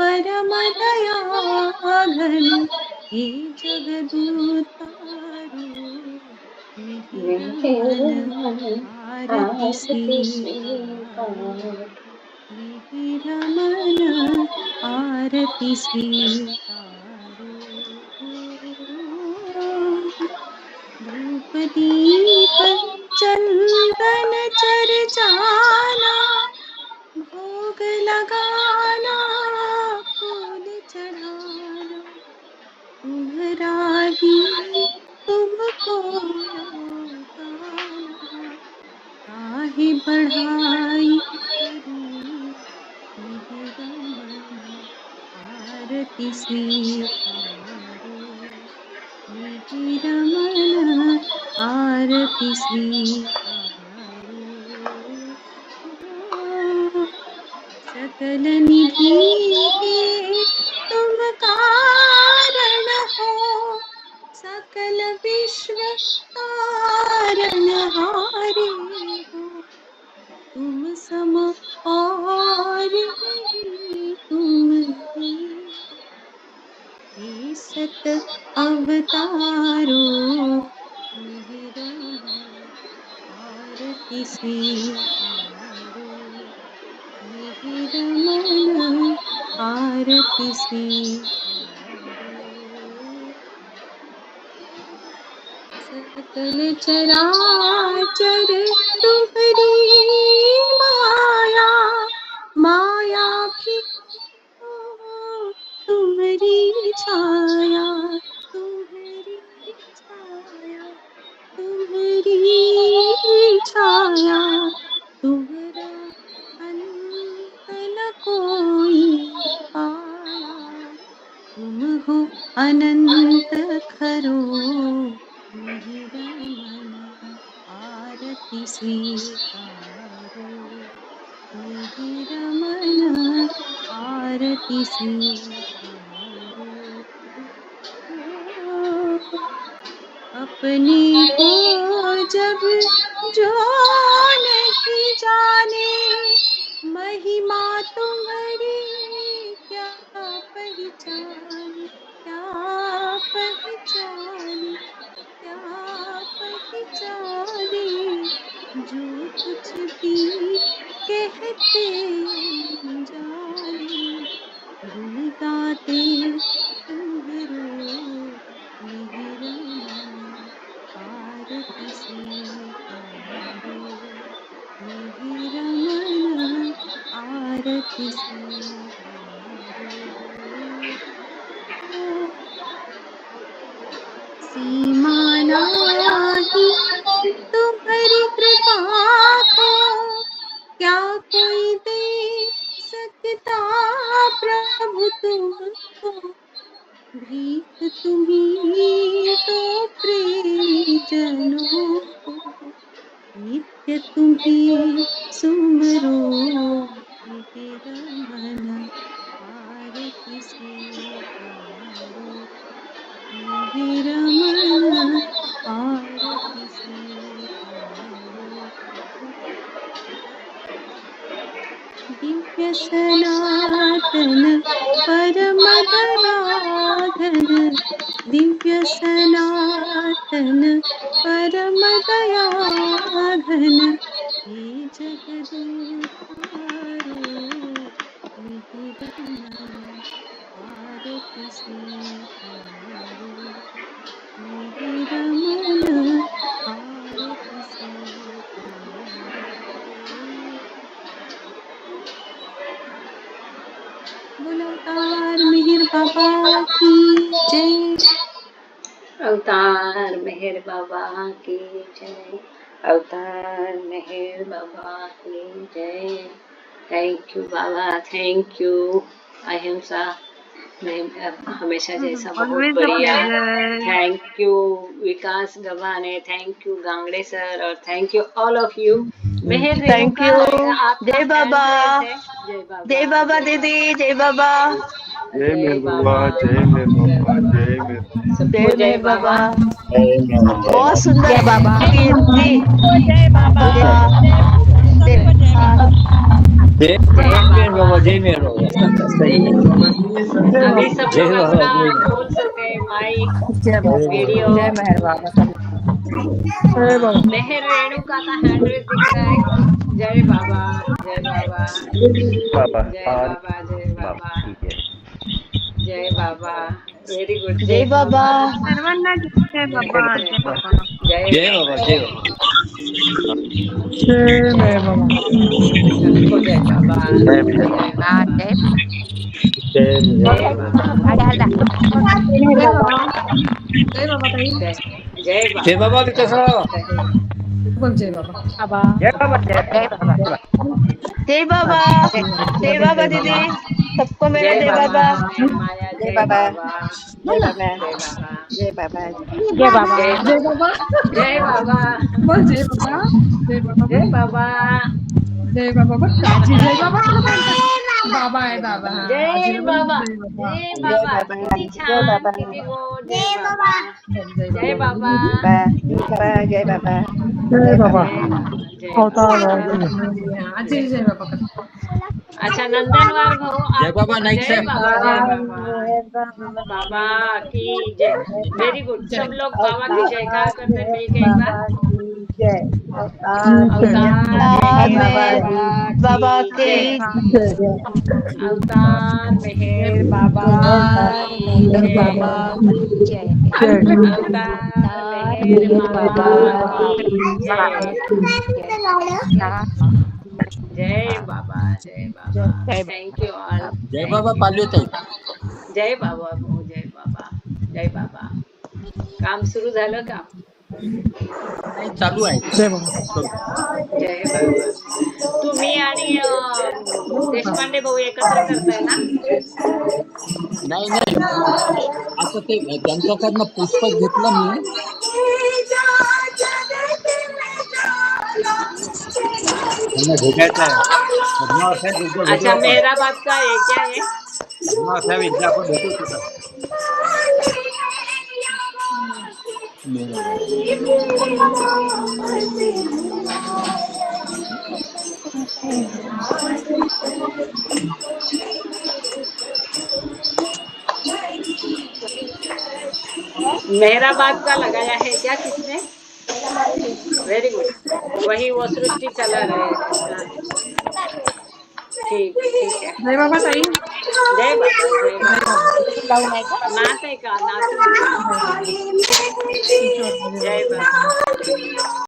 परम दयाघन, हे जगदूतारो मिहिर मन आरती स्वीकारो, मिहिर मन आरती स्वीकारो। धूप दीप चंदन चर्चाना, भोग लगाना फूल चढ़ाना, तुम्हारा ही तुमको गाना, काहे बढ़ाई करूं मिहिर मन आरती स्वीकारो, मिहिर मन आरती स्वीकारो। सकल निधि के तुम कारण हो, सकल विश्व कारण हारे हो, तुम सम और नहीं तुम ही हो, हे सत अवतारो मिहिर मन आरती स्वीकारो, मिहिर मन आरती स्वीकारो। सकल चराचर तुम्हारी माया, माया भी तो तुम्हारी छाया, तुम्हारी छाया, तुम्हारी छाया, तुम्हारा अंत न कोई पाया, तुम हो अनंत खरो मिहिर मन आरती स्वीकारो, मिहिर मन आरती स्वीकारो। अपने को जब जो नहीं जाने, महिमा तुम्हारी क्या पहचाने, क्या पहचाने, क्या पहचाने, जो कुछ भी कहते अनजाने, गुण गाते तुम्हारो मिहिर मन आरती स्वीकारो, मिहिर मन आरती स्वीकारो। सीमा नाही तुम्हारी कृपा को, क्या कोई दे सकता प्रभु तुमको, भीख तुम्ही तो प्रेमी जनों को, नित्य तुम्ही सुमरो मिहिर मन आरती स्वीकारो, मिहिर मन आरती स्वीकारो। दिव्य सनातन परम दयाघन, दिव्य सनातन परम दयाघन, हे जगदूतारो मिहिर मन आरती स्वीकारो, मिहिर मन आरती स्वीकारो। बाबा की जय। अवतार मेहर बाबा की जय। अवतार मेहर बाबा की जय। Thank you Baba, thank you. अहिंसा हमेशा जैसा बहुत ऑलवेज अ बढ़िया। Pleasure. Thank you Vikas Gawane, thank you Gangde sir, और thank you all of you. Meher thank Renuka, you. आपका जय बाबा। हैंड रेज है। जय बाबा, जय बाबा दीदी। जय बाबा। जय मेर बाबा, जय मेर बाबा, जय मेर बाबा। सबको जय जय मेहर बाबा। बाबा। बहुत सुंदर जय बाबा। गीत जी। जय बाबा। बाबा। जय सबको जय बाबा। जय बाबा। जय मेहर बाबा सही अभी सब जय लोग बाबा अपना जय खोल सकते हैं माइक, जय बाबा। वीडियो। जय मेहर बाबा। जय बाबा मेहर रेणुका का हैंड रेस दिख रहा है। जय बाबा, जय बाबा, बाबा जय और बाबा, जय बाबा बाबा, की जय। जय बाबा। वेरी गुड, जय जय बाबा। बाबा। सर्वांना जय बाबा। जय बाबा। जय जय बाबा बाबा। जय बाबा जय मेहर बाबा। सबको जय बाबा, जय मेहर जय बाबा बाबा, जय जय मेहर जय बाबा बाबा, जय बाबा। जय बाबा ताई। जय जय बाबा। बाबा विकास राव बोल जय बाबा। बाबा। जय बाबा, जय जय बाबा। जय बाबा। जय बाबा दीदी। सबको मेरा जय जय बाबा बाबा। मेहर माया, जय जय बाबा। बाबा, जय बाबा। जय बाबा, जय बाबा। जय बाबा। जय जय बाबा, बाबा। जय बाबा, बोल जय बाबा। जय बाबा। जय बाबा, जय बाबा बोल आजी जय बाबा. बाबा आहे बाबा. हा जय आजीला बोल बाबा, जय बाबा. जय जय बाबा. बाबा। किती जय छान, बाबा। किती गोड. जय बाबा, जय जय बाबा. बाबा, बाबा. जय बाबा. जय जय बाबा. बाबा. जय बाबा, जय अवतार बाबा. आजी जय बाबा कर. अच्छा नंदनवार भाऊ, जय आप बाबा नाईक जय साहेब बाबा, जय बाबा. बाबा की जय. Very good. सब लोग बाबा की जयकार करते हैं मिलके एक बार. अवतार अवतार मेहर मेहर बाबा बाबा की की जय. जय। अवतार मेहर बाबा अवतार की मेहर जय. बाबा की जय। अवतार अवतार मेहर मेहर बाबा बाबा की की जय. जय। जय बाबा, जय बाबा. Thank you all. जय बाबा थैंक यू. पालवे ताई जय बाबा भाऊ, जय बाबा, जय बाबा. काम सुरू झालं का? नाही चालू आहे जय बाबा. करू जय बाबा. तुम्ही आणि देशपांडे भाऊ एकत्र करताय ना? नाही नाही आता ते त्यांच्याकडनं पुस्तक घेतलं मी त्यांना भेटायचं आहे पद्मावत साहेब एकदा भेटू अच्छा आपण मेहराबाद का है क्या ये? पद्मावत साहेब एकदा आपण भेटू तिथं मेहराबाद का लगाया है क्या किसने? Very good. वही वो सृष्टि चला रहे थे. हाँ. ठीक ठीक है. जय बाबा ताई. जय बाबा, जय जय बाबा. बाबा. नात आहे का? नातू. जय बाबा. ईश्वर जय जय बाबा. बाबा.